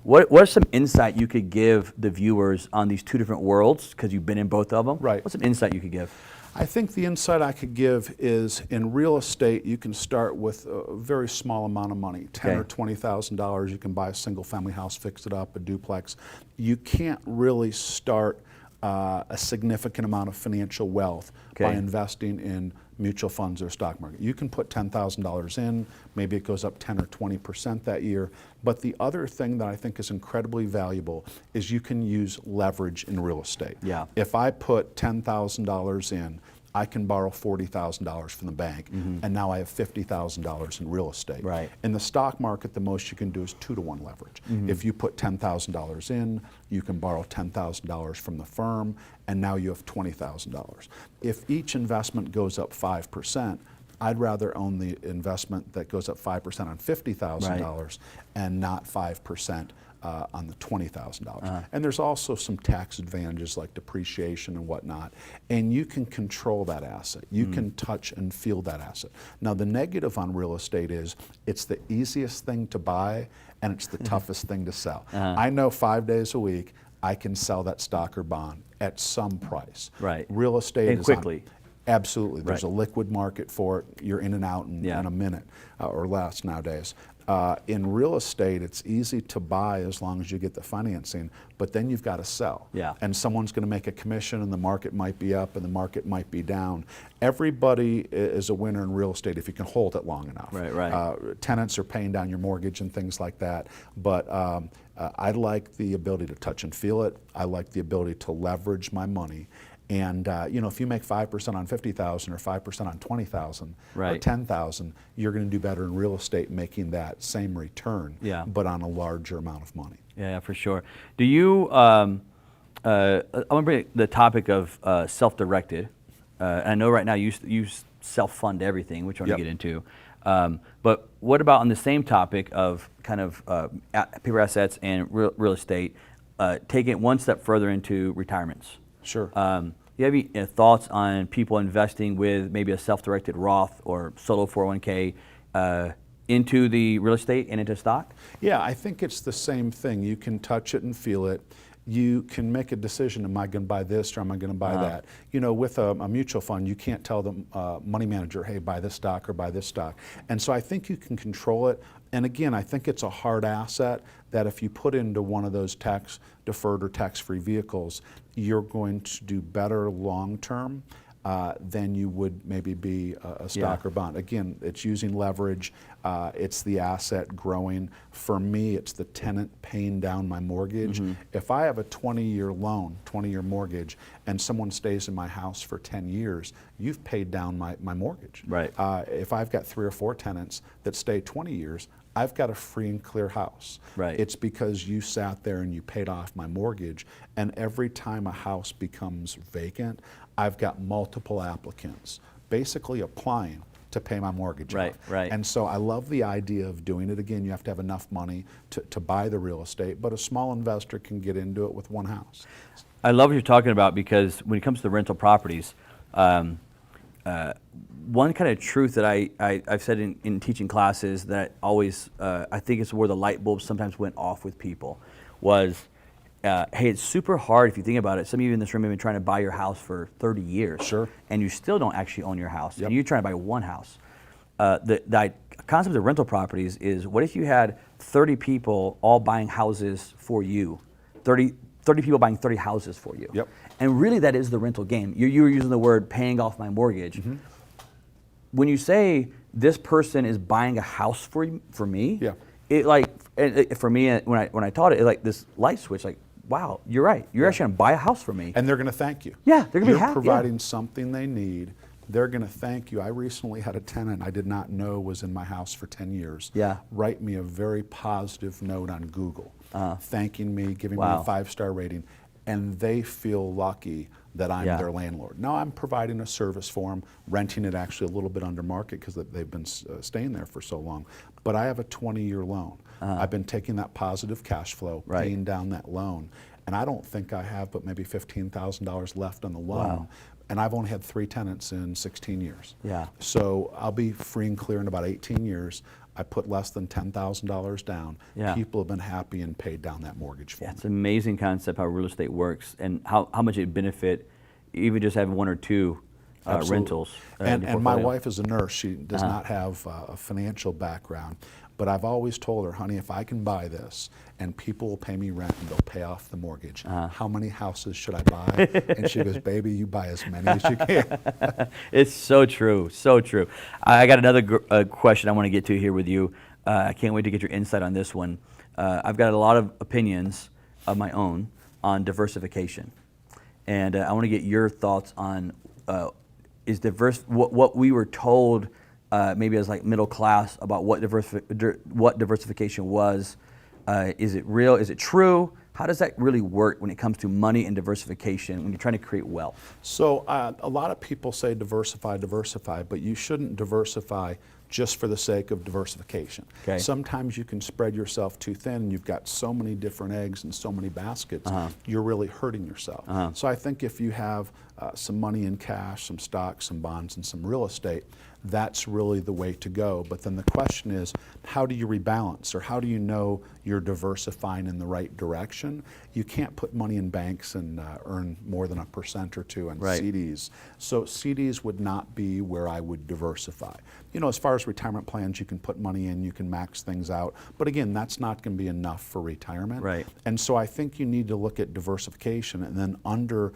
What's some insight you could give the viewers on these two different worlds, because you've been in both of them? Right. What's some insight you could give? I think the insight I could give is, in real estate, you can start with a very small amount of money, $10,000 or $20,000. You can buy a single-family house, fix it up, a duplex. You can't really start a significant amount of financial wealth by investing in mutual funds or stock market. You can put $10,000 in, maybe it goes up 10 or 20% that year, but the other thing that I think is incredibly valuable is you can use leverage in real estate. Yeah. If I put $10,000 in, I can borrow $40,000 from the bank, and now I have $50,000 in real estate. Right. In the stock market, the most you can do is 2-to-1 leverage. If you put $10,000 in, you can borrow $10,000 from the firm, and now you have $20,000. If each investment goes up 5%, I'd rather own the investment that goes up 5% on $50,000 and not 5% on the $20,000. And there's also some tax advantages like depreciation and whatnot. And you can control that asset. You can touch and feel that asset. Now, the negative on real estate is it's the easiest thing to buy and it's the toughest thing to sell. I know 5 days a week I can sell that stock or bond at some price. Right. Real estate and is quickly. Absolutely. There's a liquid market for it. You're in and out in a minute or less nowadays. In real estate, it's easy to buy as long as you get the financing, but then you've got to sell. Yeah. And someone's going to make a commission, and the market might be up and the market might be down. Everybody is a winner in real estate if you can hold it long enough. Right. Tenants are paying down your mortgage and things like that, but I like the ability to touch and feel it. I like the ability to leverage my money. And if you make 5% on $50,000 or 5% on $20,000 or $10,000, you're going to do better in real estate making that same return, but on a larger amount of money. Yeah, for sure. Do you? I want to bring the topic of self-directed. I know right now you self-fund everything, which I want to get into. But what about on the same topic of kind of paper assets and real estate, taking it one step further into retirements? Sure. Do you have any thoughts on people investing with maybe a self-directed Roth or solo 401k into the real estate and into stock? Yeah, I think it's the same thing. You can touch it and feel it. you can make a decision, am I going to buy this or am I going to buy that? You know, with a mutual fund, you can't tell the money manager, hey, buy this stock or buy this stock. And so I think you can control it. And again, I think it's a hard asset that if you put into one of those tax deferred or tax-free vehicles, you're going to do better long-term than you would maybe be a stock or bond. Again, it's using leverage, it's the asset growing. For me, it's the tenant paying down my mortgage. If I have a 20-year loan, 20-year mortgage, and someone stays in my house for 10 years, you've paid down my mortgage. Right. If I've got 3 or 4 tenants that stay 20 years, I've got a free and clear house. Right. It's because you sat there and you paid off my mortgage, and every time a house becomes vacant, I've got multiple applicants basically applying to pay my mortgage off. Right. And so I love the idea of doing it. Again, you have to have enough money to buy the real estate, but a small investor can get into it with one house. I love what you're talking about, because when it comes to the rental properties, one kind of truth that I've said in teaching classes that always, I think it's where the light bulbs sometimes went off with people, was, hey, it's super hard if you think about it. Some of you in this room have been trying to buy your house for 30 years. Sure. And you still don't actually own your house. Yep. And you're trying to buy one house. The concept of rental properties is, what if you had 30 people all buying houses for you? 30 people buying 30 houses for you. Yep. And really that is the rental game. You were using the word paying off my mortgage. When you say this person is buying a house for me, for me, when I taught it, like this light switch, like, wow, you're right. You're actually going to buy a house for me. And they're going to thank you. Yeah, they're going to be happy. You're providing something they need. They're going to thank you. I recently had a tenant I did not know was in my house for 10 years. Yeah. Write me a very positive note on Google, thanking me, giving me a 5-star rating, and they feel lucky that I'm their landlord. Now I'm providing a service for them, renting it actually a little bit under market because they've been staying there for so long. But I have a 20-year loan. I've been taking that positive cash flow, paying down that loan, and I don't think I have but maybe $15,000 left on the loan. Wow. And I've only had 3 tenants in 16 years. Yeah. So I'll be free and clear in about 18 years. I put less than $10,000 down. Yeah. People have been happy and paid down that mortgage for me. It's an amazing concept how real estate works, and how much it benefit even just having 1 or 2 rentals. And my wife is a nurse. She does not have a financial background. But I've always told her, honey, if I can buy this and people will pay me rent and they'll pay off the mortgage, how many houses should I buy? And she goes, baby, you buy as many as you can. It's so true, so true. I got another question I want to get to here with you. I can't wait to get your insight on this one. I've got a lot of opinions of my own on diversification. And I want to get your thoughts on what we were told maybe as like middle class about what diversification was. Is it real? Is it true? How does that really work when it comes to money and diversification when you're trying to create wealth? So a lot of people say diversify, but you shouldn't diversify just for the sake of diversification. Okay. Sometimes you can spread yourself too thin and you've got so many different eggs and so many baskets, you're really hurting yourself. So I think if you have some money in cash, some stocks, some bonds, and some real estate, that's really the way to go. But then the question is, how do you rebalance, or how do you know you're diversifying in the right direction? You can't put money in banks and earn more than 1% or 2% on CDs. So CDs would not be where I would diversify. You know, as far as retirement plans, you can put money in, you can max things out, but again, that's not going to be enough for retirement. Right. And so I think you need to look at diversification, and then under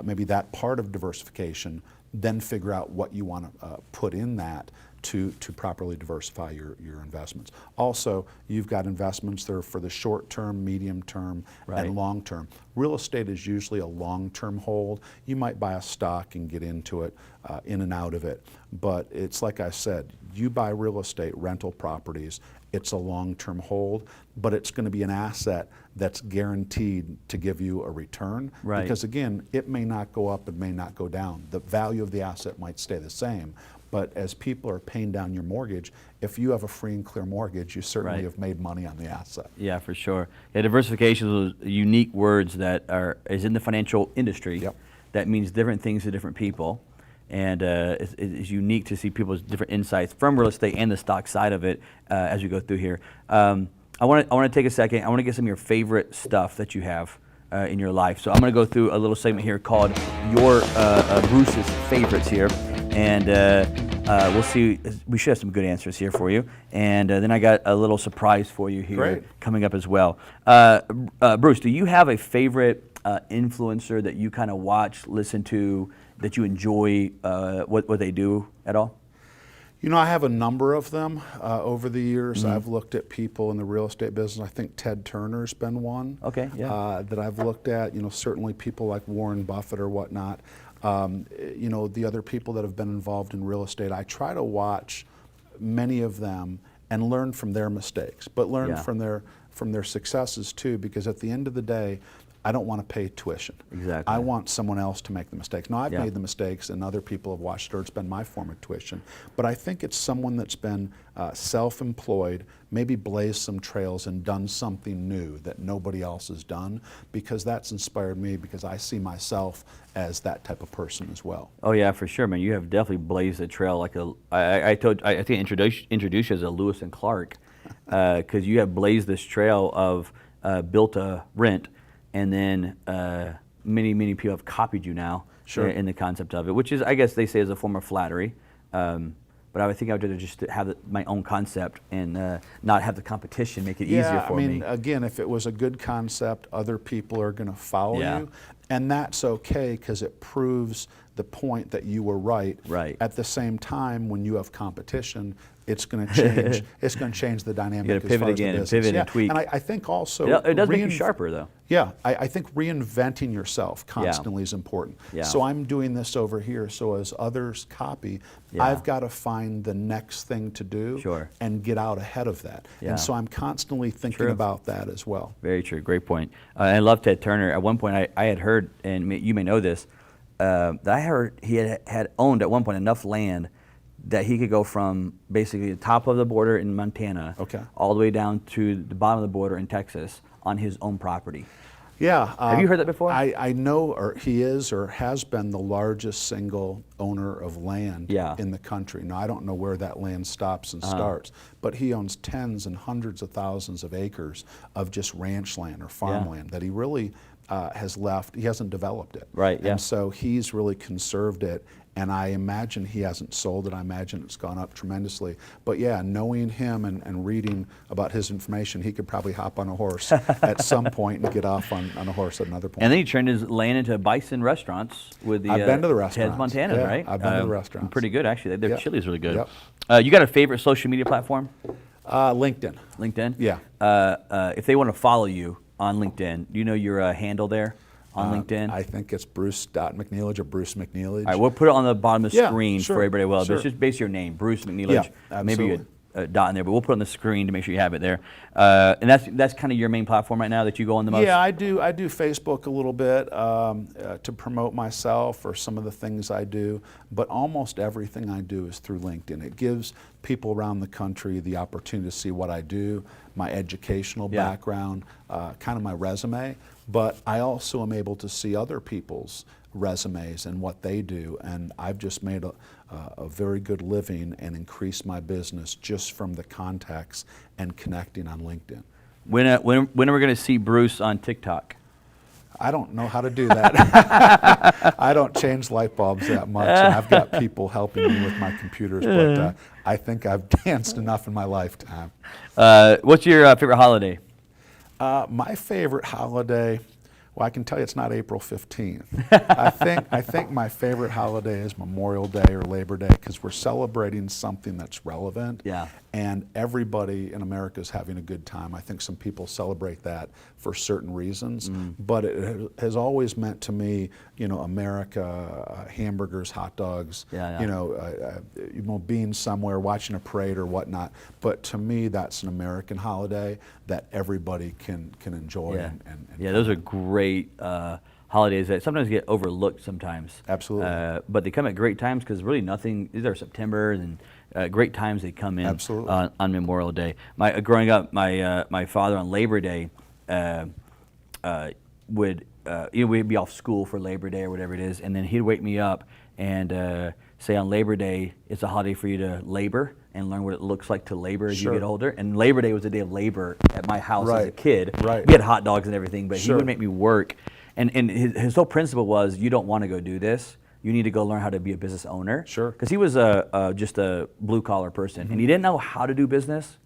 maybe that part of diversification, then figure out what you want to put in that to properly diversify your investments. Also, you've got investments that are for the short term, medium term, and long term. Real estate is usually a long term hold. You might buy a stock and get into it, in and out of it, but it's like I said, you buy real estate, rental properties, it's a long term hold, but it's going to be an asset that's guaranteed to give you a return. Right. Because again, it may not go up, it may not go down. The value of the asset might stay the same, but as people are paying down your mortgage, if you have a free and clear mortgage, you certainly have made money on the asset. Yeah, for sure. Yeah, diversification is unique words that is in the financial industry. Yep. That means different things to different people. And it's unique to see people's different insights from real estate and the stock side of it as we go through here. I want to take a second. I want to get some of your favorite stuff that you have in your life. So I'm going to go through a little segment here called Your Bruce's Favorites here, and we'll see. We should have some good answers here for you, and then I got a little surprise for you here coming up as well. Bruce, do you have a favorite influencer that you kind of watch, listen to, that you enjoy what they do at all? You know, I have a number of them over the years. I've looked at people in the real estate business. I think Ted Turner's been one that I've looked at. You know, certainly people like Warren Buffett or whatnot. You know, the other people that have been involved in real estate, I try to watch many of them and learn from their mistakes, but learn from their successes too, because at the end of the day, I don't want to pay tuition. Exactly. I want someone else to make the mistakes. Now, I've made the mistakes and other people have watched it, or it's been my form of tuition. But I think it's someone that's been self-employed, maybe blazed some trails and done something new that nobody else has done, because that's inspired me, because I see myself as that type of person as well. Oh yeah, for sure, man. You have definitely blazed a trail like I think I introduced you as a Lewis and Clark, because you have blazed this trail of built to rent. And then many people have copied you now in the concept of it, which is, I guess they say, is a form of flattery. But I think I would rather just have my own concept and not have the competition make it easier for me. I mean, again, if it was a good concept, other people are going to follow you. And that's okay, because it proves the point that you were right. At the same time, when you have competition, it's going to change. It's going to change the dynamic. You got to pivot again and pivot and tweak. And I think also it does make you sharper, though. Yeah, I think reinventing yourself constantly is important. So I'm doing this over here, so as others copy, I've got to find the next thing to do and get out ahead of that. And so I'm constantly thinking about that as well. Very true. Great point. I love Ted Turner. At one point, I had heard, and you may know this, that I heard he had owned at one point enough land that he could go from basically the top of the border in Montana all the way down to the bottom of the border in Texas on his own property. Yeah. Have you heard that before? I know, or he is or has been the largest single owner of land in the country. Now, I don't know where that land stops and starts, but he owns tens and hundreds of thousands of acres of just ranch land or farmland that he really has left. He hasn't developed it. And so he's really conserved it. And I imagine he hasn't sold it. I imagine it's gone up tremendously. But yeah, knowing him and reading about his information, he could probably hop on a horse at some point and get off on a horse at another point. And then he turned his land into bison restaurants with the I've been to the restaurants. Ted's Montana, right? I've been to the restaurants. Pretty good, actually. Their chili is really good. You got a favorite social media platform? LinkedIn. LinkedIn? Yeah. If they want to follow you on LinkedIn, do you know your handle there? On LinkedIn? I think it's Bruce.McNeilage or Bruce McNeilage. All right, we'll put it on the bottom of the screen for everybody. Well, it's just basically your name, Bruce McNeilage. Maybe a dot in there, but we'll put it on the screen to make sure you have it there. And that's kind of your main platform right now that you go on the most? Yeah, I do Facebook a little bit to promote myself or some of the things I do, but almost everything I do is through LinkedIn. It gives people around the country the opportunity to see what I do, my educational background, kind of my resume, but I also am able to see other people's resumes and what they do, and I've just made a very good living and increased my business just from the contacts and connecting on LinkedIn. When are we going to see Bruce on TikTok? I don't know how to do that. I don't change light bulbs that much, and I've got people helping me with my computers, but I think I've danced enough in my lifetime. What's your favorite holiday? My favorite holiday, well, I can tell you it's not April 15th. I think my favorite holiday is Memorial Day or Labor Day, because we're celebrating something that's relevant. And everybody in America is having a good time. I think some people celebrate that for certain reasons, but it has always meant to me, you know, America, hamburgers, hot dogs, you know, being somewhere, watching a parade or whatnot. But to me, that's an American holiday that everybody can enjoy. And those are great holidays that sometimes get overlooked sometimes. Absolutely. But they come at great times, because really nothing, these are September and great times they come in. Absolutely. On Memorial Day. Growing up, my father on Labor Day would, we'd be off school for Labor Day or whatever it is, and then he'd wake me up and say on Labor Day, it's a holiday for you to labor and learn what it looks like to labor as you get older. And Labor Day was a day of labor at my house as a kid. We had hot dogs and everything, but he would make me work. And his whole principle was, you don't want to go do this. You need to go learn how to be a business owner. Because he was just a blue collar person, and he didn't know how to do business,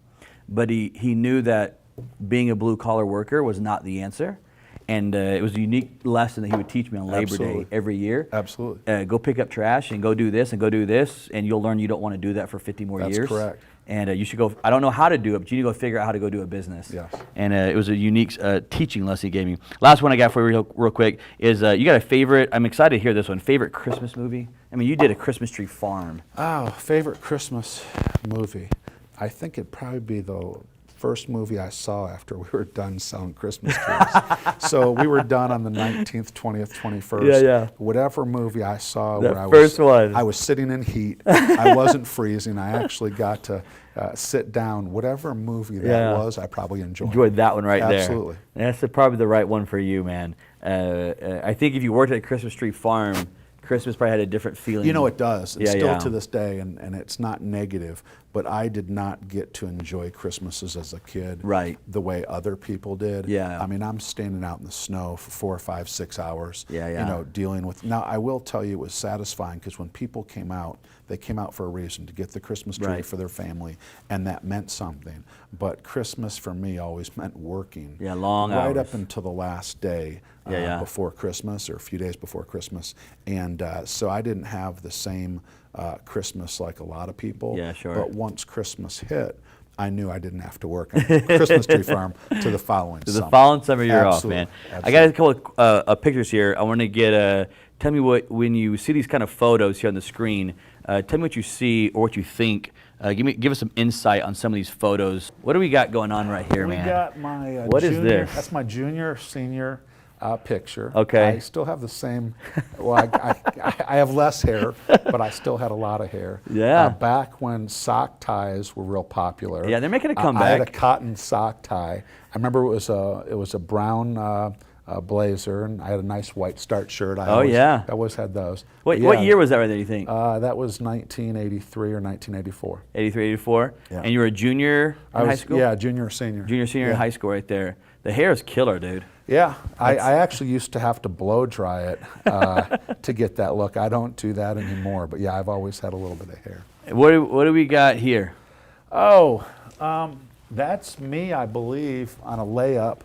but he knew that being a blue collar worker was not the answer. And it was a unique lesson that he would teach me on Labor Day every year. Go pick up trash and go do this and go do this, and you'll learn you don't want to do that for 50 more years. That's correct. And you should go, I don't know how to do it, but you need to go figure out how to go do a business. And it was a unique teaching lesson he gave me. Last one I got for you real quick is, you got a favorite, I'm excited to hear this one, favorite Christmas movie? I mean, you did a Christmas Tree Farm. Oh, favorite Christmas movie. I think it'd probably be the first movie I saw after we were done selling Christmas trees. So we were done on the 19th, 20th, 21st. Whatever movie I saw where I was sitting in heat, I wasn't freezing, I actually got to sit down. Whatever movie that was, I probably enjoyed that one right there. Absolutely. That's probably the right one for you, man. I think if you worked at a Christmas Tree Farm, Christmas probably had a different feeling. You know, it does. It's still to this day, and it's not negative, but I did not get to enjoy Christmases as a kid the way other people did. I mean, I'm standing out in the snow for 4 or 5, 6 hours, you know, dealing with. Now, I will tell you it was satisfying because when people came out, they came out for a reason, to get the Christmas tree for their family, and that meant something. But Christmas for me always meant working. Long hours. Right up until the last day before Christmas, or a few days before Christmas. And so I didn't have the same Christmas like a lot of people. But once Christmas hit, I knew I didn't have to work on Christmas Tree Farm to the following summer. The following summer you're off, man. I got a couple of pictures here. I want to get, tell me when you see these kind of photos here on the screen, tell me what you see or what you think. Give us some insight on some of these photos. What do we got going on right here, man? We got my what is this? That's my junior, senior picture. Okay. I still have the same, well, I have less hair, but I still had a lot of hair. Back when sock ties were real popular. They're making a comeback. I had a cotton sock tie. I remember it was a brown blazer, and I had a nice white starch shirt. I always had those. What year was that right there, you think? That was 1983 or 1984. 83, 84? And you were a junior in high school? Yeah, junior or senior. Junior, senior in high school right there. The hair is killer, dude. Yeah, I actually used to have to blow dry it to get that look. I don't do that anymore, but yeah, I've always had a little bit of hair. What do we got here? Oh, that's me, I believe, on a layup.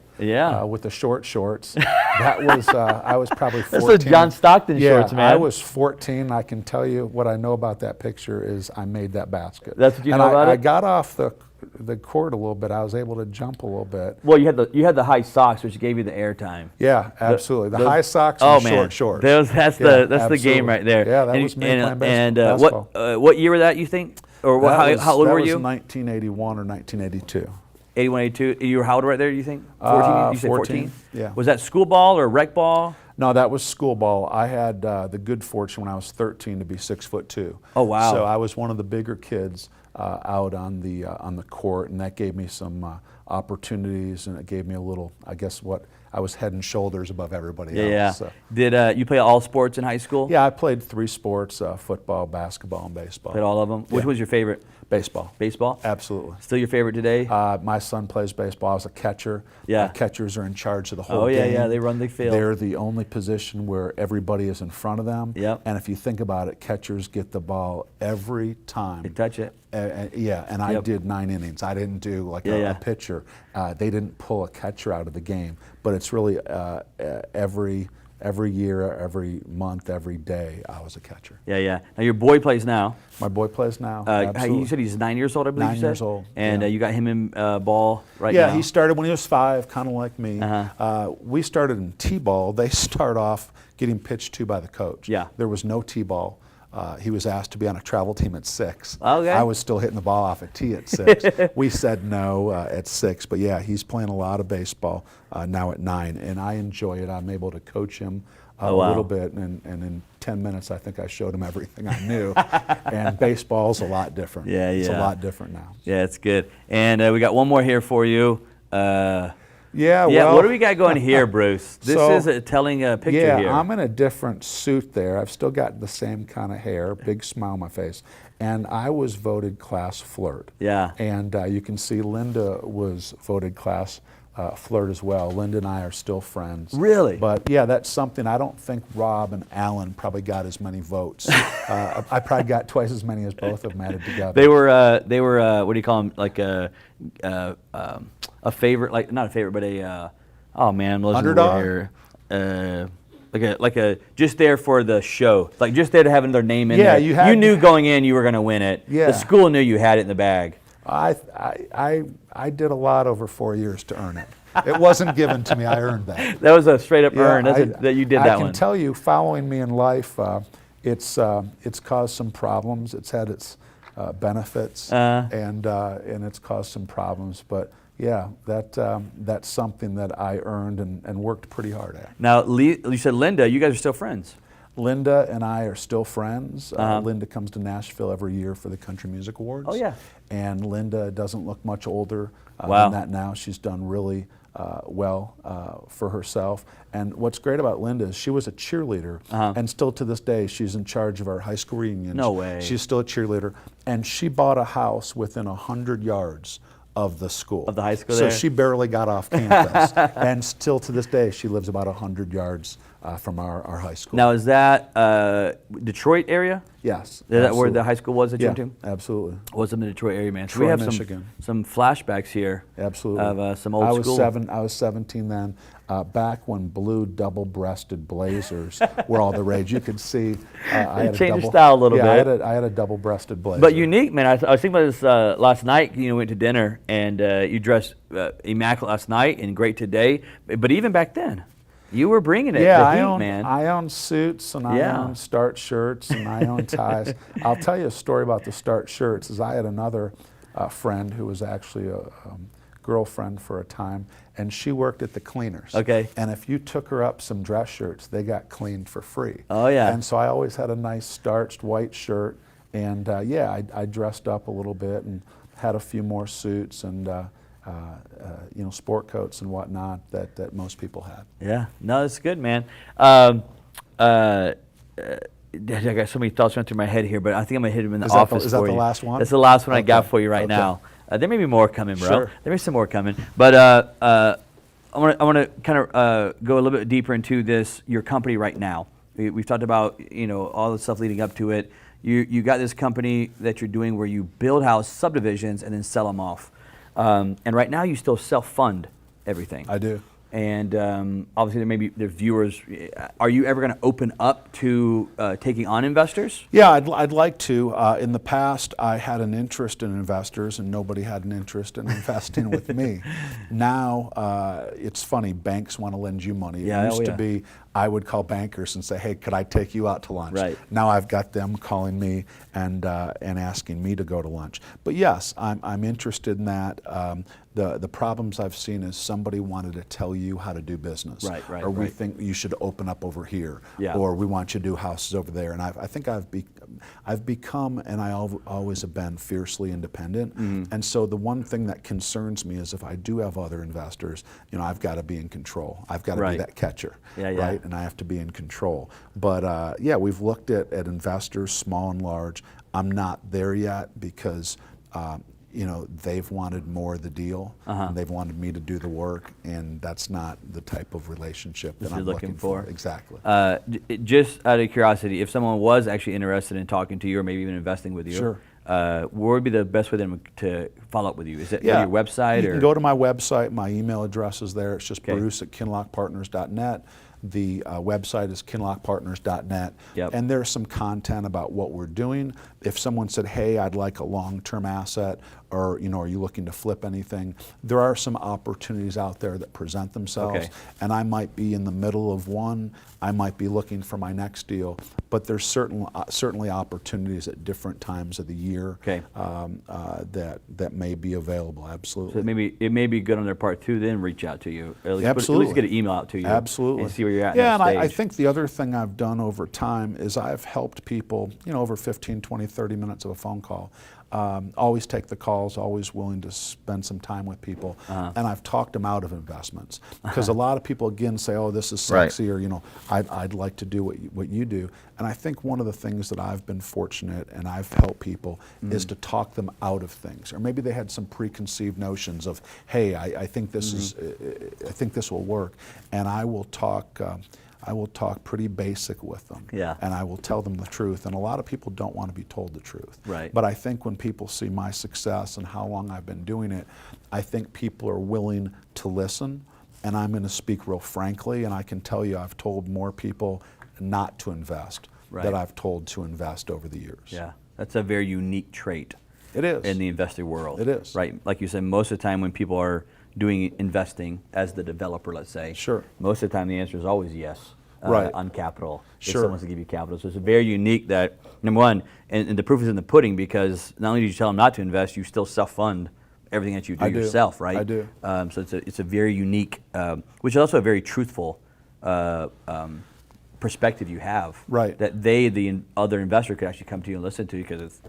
With the short shorts. That was, I was probably 14. That's the John Stockton shorts, man. I was 14. I can tell you what I know about that picture is I made that basket. That's what you know about it? I got off the court a little bit. I was able to jump a little bit. Well, you had the high socks, which gave you the air time. Yeah, absolutely. The high socks and short shorts. That's the game right there. Yeah, that was me playing basketball. What year was that, you think? Or how old were you? That was 1981 or 1982. 81, 82. You were how old right there, do you think? 14? You said 14? Yeah. Was that school ball or rec ball? No, that was school ball. I had the good fortune when I was 13 to be 6'2". Oh, wow. So I was one of the bigger kids out on the court, and that gave me some opportunities, and it gave me a little, I guess, I was head and shoulders above everybody else. Yeah. So. Did you play all sports in high school? Yeah, I played 3 sports, football, basketball, and baseball. Played all of them? Which was your favorite? Baseball. Baseball? Absolutely. Still your favorite today? My son plays baseball. I was a catcher. Catchers are in charge of the whole game. Oh, yeah, they run the field. They're the only position where everybody is in front of them. Yep. And if you think about it, catchers get the ball every time. They touch it. I did 9 innings. I didn't do like a pitcher. They didn't pull a catcher out of the game. But it's really every year, every month, every day, I was a catcher. Yeah. Now your boy plays now. My boy plays now. Absolutely. You said he's 9 years old, I believe. 9 years old. And you got him in ball now. Yeah, he started when he was 5, kind of like me. We started in T-ball. They start off getting pitched to by the coach. Yeah. There was no T-ball. He was asked to be on a travel team at 6. Okay. I was still hitting the ball off a tee at 6. We said no at 6, but yeah, he's playing a lot of baseball now at 9, and I enjoy it. I'm able to coach him a little bit, and in 10 minutes, I think I showed him everything I knew. And baseball's a lot different. It's a lot different now. Yeah, it's good. And we got one more here for you. Well, what do we got going here, Bruce? This is a telling picture here. Yeah, I'm in a different suit there. I've still got the same kind of hair, big smile on my face. and I was voted class flirt. Yeah. And you can see Linda was voted class flirt as well. Linda and I are still friends. Really? But yeah, that's something. I don't think Rob and Alan probably got as many votes. I probably got twice as many as both of them added together. They were what do you call them? Like a favorite, like not a favorite, but a oh man, I'm losing the word here. Like a just there for the show, like just there to have their name in there. You knew going in you were going to win it. Yeah. The school knew you had it in the bag. I did a lot over 4 years to earn it. It wasn't given to me. I earned that. That was a straight up earn. That you did that one. I can tell you, following me in life, it's caused some problems. It's had its benefits, and it's caused some problems. But yeah, that's something that I earned and worked pretty hard at. Now, you said Linda, you guys are still friends. Linda and I are still friends. Linda comes to Nashville every year for the Country Music Awards. Oh yeah. And Linda doesn't look much older Wow. than that now. She's done really well for herself. And what's great about Linda is she was a cheerleader, and still to this day she's in charge of our high school reunions. No way. She's still a cheerleader, and she bought a house within 100 yards of the school. Of the high school so there? She barely got off campus. And still to this day she lives about 100 yards from our high school. Now is that Detroit area? Yes. Is that where the high school was that you went to? Absolutely. Was in the Detroit area, man. So Troy, we have Michigan. some flashbacks here. Absolutely. Of some old school. I was 17 then, back when blue double-breasted blazers were all the rage. You could see I had changed your style a little bit. I had a double-breasted blazer. But unique, man. I was thinking about this last night. You went to dinner and you dressed immaculate last night and great today. But even back then, you were bringing it. Yeah, the heat, man. I own suits and I own start shirts and I own ties. I'll tell you a story about the start shirts. Is I had another friend who was actually a girlfriend for a time, and she worked at the cleaners. Okay. And if you took her up some dress shirts, they got cleaned for free. Oh yeah. And so I always had a nice starched white shirt, and I dressed up a little bit and had a few more suits and sport coats and whatnot that most people had. Yeah, no, that's good, man. I got so many thoughts running through my head here, but I think I'm gonna hit them in the office. Is that the last one? That's the last one I got for you right now. There may be more coming, bro. Sure. There may be some more coming, but I want to kind of go a little bit deeper into this. Your company right now. We've talked about all the stuff leading up to it. You got this company that you're doing where you build house subdivisions and then sell them off. And right now you still self-fund everything. I do. And obviously there's viewers. Are you ever going to open up to taking on investors? Yeah, I'd like to. In the past, I had an interest in investors, and nobody had an interest in investing with me. Now, it's funny. Banks want to lend you money. It used to be I would call bankers and say, "Hey, could I take you out to lunch?" Right. Now I've got them calling me and asking me to go to lunch. But yes, I'm interested in that. The problems I've seen is somebody wanted to tell you how to do business, or we think you should open up over here, or we want you to do houses over there. And I think I've become, and I always have been, fiercely independent. And so the one thing that concerns me is if I do have other investors, I've got to be in control. I've got to be that catcher, right? And I have to be in control. But we've looked at investors, small and large. I'm not there yet because they've wanted more of the deal, and they've wanted me to do the work, and that's not the type of relationship that I'm looking for. Exactly. Just out of curiosity, if someone was actually interested in talking to you or maybe even investing with you, sure. Where would be the best way for them to follow up with you? Is it your website? You can go to my website. My email address is there. It's just Bruce@kinlockpartners.net. The website is kinlockpartners.net, and there's some content about what we're doing. If someone said, "Hey, I'd like a long-term asset," or are you looking to flip anything? There are some opportunities out there that present themselves, and I might be in the middle of one. I might be looking for my next deal, but there's certainly opportunities at different times of the year that may be available. Absolutely. So it may be good on their part too. Then reach out to you. At least Absolutely. At least get an email out to you. Absolutely. And see where you're at. Yeah, and I think the other thing I've done over time is I've helped people, over 15, 20, 30 minutes of a phone call. always take the calls, always willing to spend some time with people. And I've talked them out of investments. Because a lot of people, again, say, oh, this is sexy, or, I'd like to do what you do. And I think one of the things that I've been fortunate and I've helped people is to talk them out of things. Or maybe they had some preconceived notions of, hey, I think this is, I think this will work. And I will talk pretty basic with them. Yeah. And I will tell them the truth. And a lot of people don't want to be told the truth. Right. But I think when people see my success and how long I've been doing it, I think people are willing to listen. And I'm going to speak real frankly. And I can tell you I've told more people not to invest than I've told to invest over the years. Yeah. That's a very unique trait. It is. In the investor world. It is. Right. Like you said, most of the time when people are doing investing as the developer, let's say, most of the time the answer is always yes. On capital, if someone wants to give you capital. So it's very unique that, number one, and the proof is in the pudding, because not only do you tell them not to invest, you still self-fund everything that you do yourself, right? I do. So it's a very unique, which is also a very truthful perspective you have. Right. That the other investor could actually come to you and listen to you, because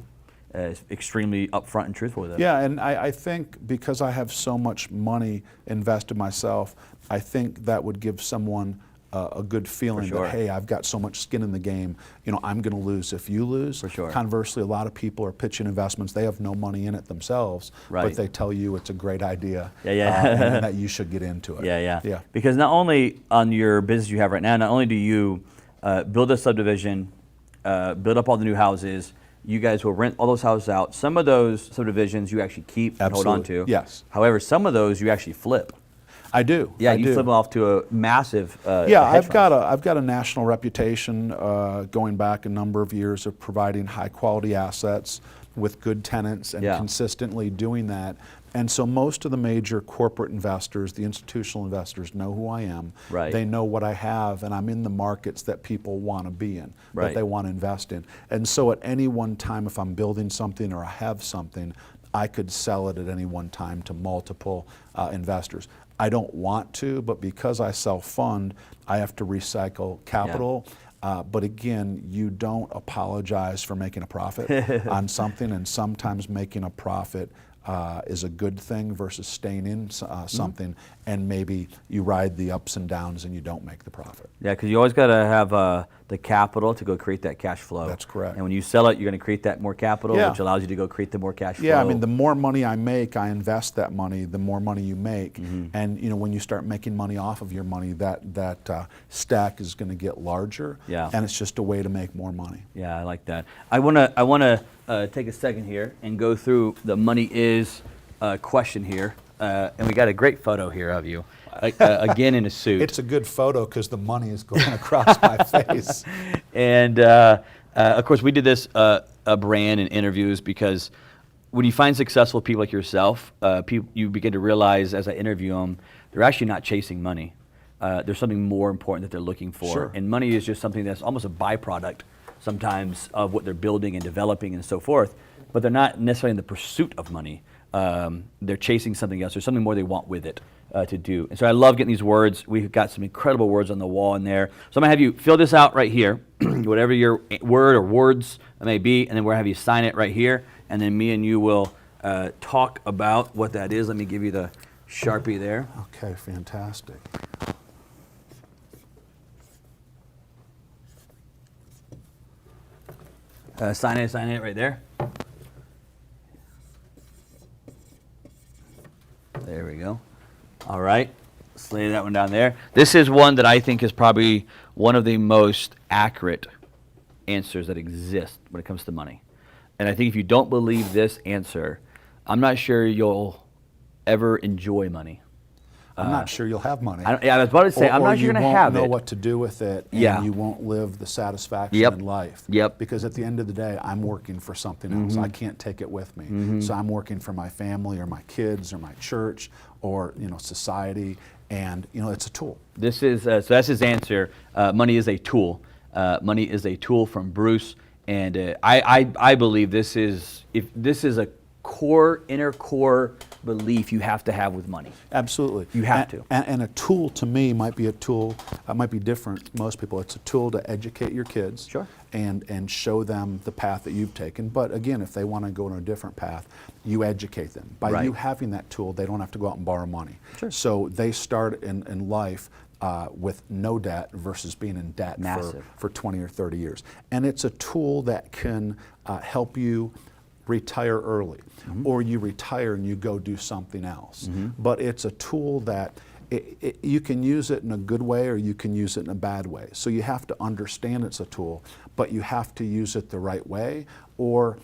it's extremely upfront and truthful with it. Yeah, and I think because I have so much money invested myself, I think that would give someone a good feeling that, hey, I've got so much skin in the game, I'm going to lose if you lose. For sure. Conversely, a lot of people are pitching investments, they have no money in it themselves, but they tell you it's a great idea and that you should get into it. Yeah. Because not only on your business you have right now, not only do you build a subdivision, build up all the new houses, you guys will rent all those houses out. Some of those subdivisions you actually keep and hold on to. Yes. However, some of those you actually flip. I do. Yeah, you flip them off to a massive. I've got a national reputation going back a number of years of providing high quality assets with good tenants and consistently doing that. And so most of the major corporate investors, the institutional investors, know who I am. Right. They know what I have, and I'm in the markets that people want to be in, that they want to invest in. And so at any one time, if I'm building something or I have something, I could sell it at any one time to multiple investors. I don't want to, but because I self-fund, I have to recycle capital. But again, you don't apologize for making a profit on something, and sometimes making a profit is a good thing versus staying in something, and maybe you ride the ups and downs and you don't make the profit. Yeah, because you always got to have the capital to go create that cash flow. That's correct. And when you sell it, you're going to create that more capital, which allows you to go create the more cash flow. Yeah, I mean, the more money I make, I invest that money, the more money you make. And when you start making money off of your money, that stack is going to get larger. Yeah. And it's just a way to make more money. Yeah, I like that. I want to take a second here and go through the money is question here. And we got a great photo here of you, again in a suit. It's a good photo because the money is going across my face. And of course, we did this a brand in interviews, because when you find successful people like yourself, you begin to realize as I interview them, they're actually not chasing money. There's something more important that they're looking for. And money is just something that's almost a byproduct sometimes of what they're building and developing and so forth, but they're not necessarily in the pursuit of money. They're chasing something else. There's something more they want with it to do. And so I love getting these words. We've got some incredible words on the wall in there. So I'm going to have you fill this out right here, whatever your word or words may be, and then we're going to have you sign it right here, and then me and you will talk about what that is. Let me give you the Sharpie there. Okay, fantastic. Sign it right there. There we go. All right, let's lay that one down there. This is one that I think is probably one of the most accurate answers that exist when it comes to money. And I think if you don't believe this answer, I'm not sure you'll ever enjoy money. I'm not sure you'll have money. I was about to say, I'm not sure you're going to have it. You won't know what to do with it, and you won't live the satisfaction in life. Because at the end of the day, I'm working for something else. I can't take it with me. So I'm working for my family or my kids or my church or society, and it's a tool. This is so that's his answer. Money is a tool. Money is a tool from Bruce, and I believe this is inner core belief you have to have with money. Absolutely. You have to. And a tool to me might be a tool, might be different most people. It's a tool to educate your kids. Sure. And show them the path that you've taken. But again, if they want to go on a different path, you educate them. By you having that tool, they don't have to go out and borrow money. Sure. So they start in life with no debt versus being in debt for 20 or 30 years. And it's a tool that can help you retire early, or you retire and you go do something else. But it's a tool that you can use it in a good way or you can use it in a bad way. So you have to understand it's a tool, but you have to use it the right way, or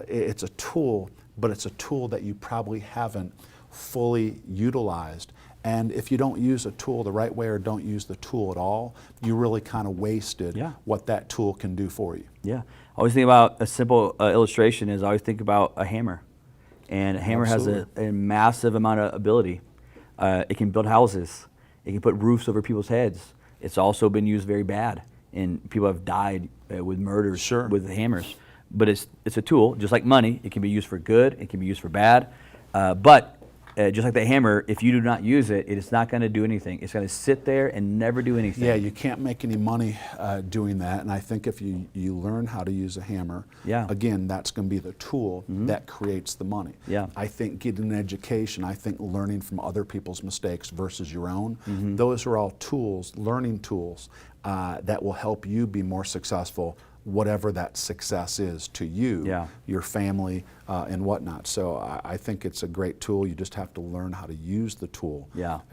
it's a tool, but it's a tool that you probably haven't fully utilized. And if you don't use a tool the right way or don't use the tool at all, you really kind of wasted what that tool can do for you. Yeah. I always think about a simple illustration is I always think about a hammer. And a hammer has a massive amount of ability. It can build houses. It can put roofs over people's heads. It's also been used very bad. And people have died with murders with hammers. But it's a tool, just like money. It can be used for good. It can be used for bad. But just like the hammer, if you do not use it, it's not going to do anything. It's going to sit there and never do anything. Yeah, you can't make any money doing that. And I think if you learn how to use a hammer, again, that's going to be the tool that creates the money. Yeah. I think getting an education, I think learning from other people's mistakes versus your own, those are all tools, learning tools, that will help you be more successful, whatever that success is to you, your family, and whatnot. So I think it's a great tool. You just have to learn how to use the tool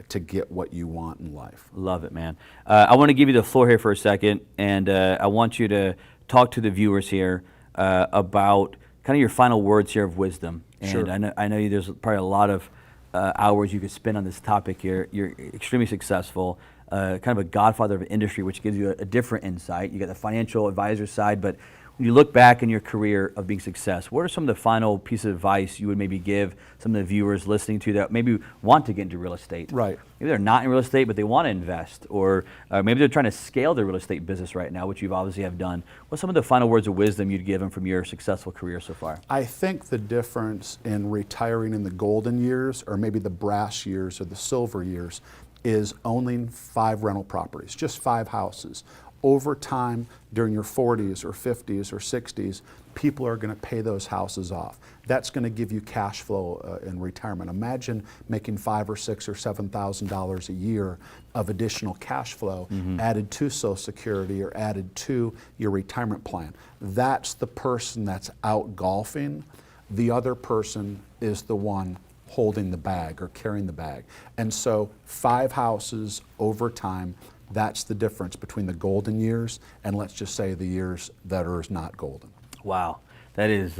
to get what you want in life. Love it, man. I want to give you the floor here for a second, and I want you to talk to the viewers here about kind of your final words here of wisdom. And I know there's probably a lot of hours you could spend on this topic. You're extremely successful. Kind of a godfather of an industry, which gives you a different insight. You got the financial advisor side, but when you look back in your career of being success, what are some of the final pieces of advice you would maybe give some of the viewers listening to that maybe want to get into real estate? Right. Maybe they're not in real estate, but they want to invest, or maybe they're trying to scale their real estate business right now, which you've obviously have done. What's some of the final words of wisdom you'd give them from your successful career so far? I think the difference in retiring in the golden years, or maybe the brass years or the silver years, is owning 5 rental properties, just 5 houses. Over time, during your 40s or 50s or 60s, people are going to pay those houses off. That's going to give you cash flow in retirement. Imagine making $5,000 or $6,000 or $7,000 a year of additional cash flow added to Social Security or added to your retirement plan. That's the person that's out golfing. The other person is the one holding the bag or carrying the bag. And so 5 houses over time, that's the difference between the golden years and let's just say the years that are not golden. Wow, that is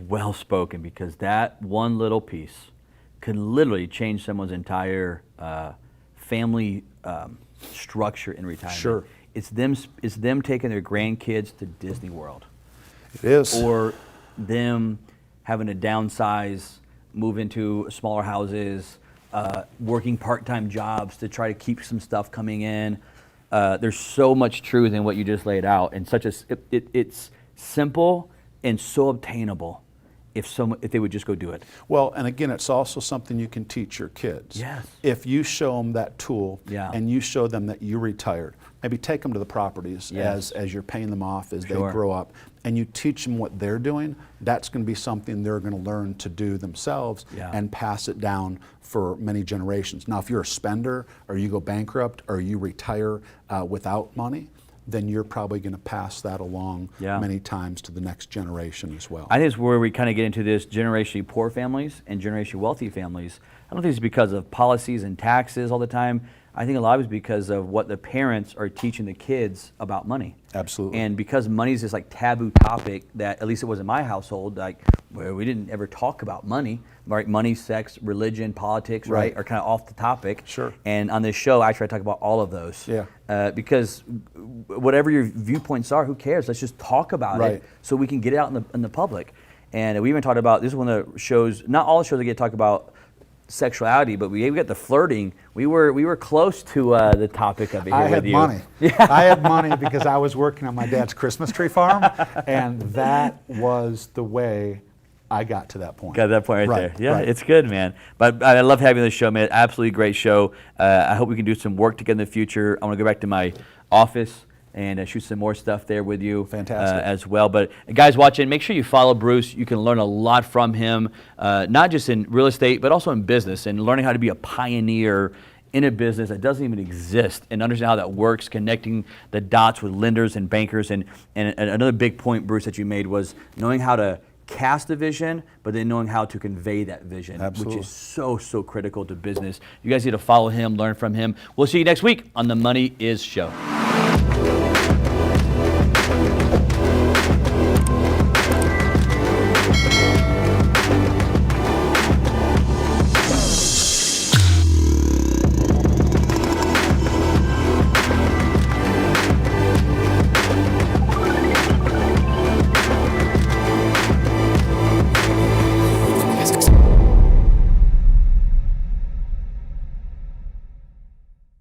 well spoken, because that one little piece can literally change someone's entire family structure in retirement. Sure. It's them taking their grandkids to Disney World. It is. Or them having to downsize, move into smaller houses, working part-time jobs to try to keep some stuff coming in. There's so much truth in what you just laid out, and it's simple and so obtainable if they would just go do it. Well, and again, it's also something you can teach your kids. Yes. If you show them that tool and you show them that you retired, maybe take them to the properties as you're paying them off as they grow up, and you teach them what they're doing, that's going to be something they're going to learn to do themselves and pass it down for many generations. Now, if you're a spender or you go bankrupt or you retire without money, then you're probably going to pass that along many times to the next generation as well. I think it's where we kind of get into this generationally poor families and generationally wealthy families. I don't think it's because of policies and taxes all the time. I think a lot of it is because of what the parents are teaching the kids about money. Absolutely. And because money is this like taboo topic that, at least it was in my household, like where we didn't ever talk about money, right? Money, sex, religion, politics, right, are kind of off the topic. Sure. And on this show, I try to talk about all of those. Yeah. Because whatever your viewpoints are, who cares? Let's just talk about it so we can get it out in the public. And we even talked about, this is one of the shows, not all the shows that get talked about sexuality, but we got the flirting. We were close to the topic of it here with you. I had money. I had money because I was working on my dad's Christmas tree farm, and that was the way I got to that point. Got that point right there. Yeah, right. it's good, man. But I love having this show, man. Absolutely great show. I hope we can do some work together in the future. I want to go back to my office and shoot some more stuff there with you. Fantastic. As well. But guys watching, make sure you follow Bruce. You can learn a lot from him, not just in real estate, but also in business, and learning how to be a pioneer in a business that doesn't even exist, and understand how that works, connecting the dots with lenders and bankers. And another big point, Bruce, that you made was knowing how to cast a vision, but then knowing how to convey that vision, Absolutely. which is so critical to business. You guys need to follow him, learn from him. We'll see you next week on the Money Is Show.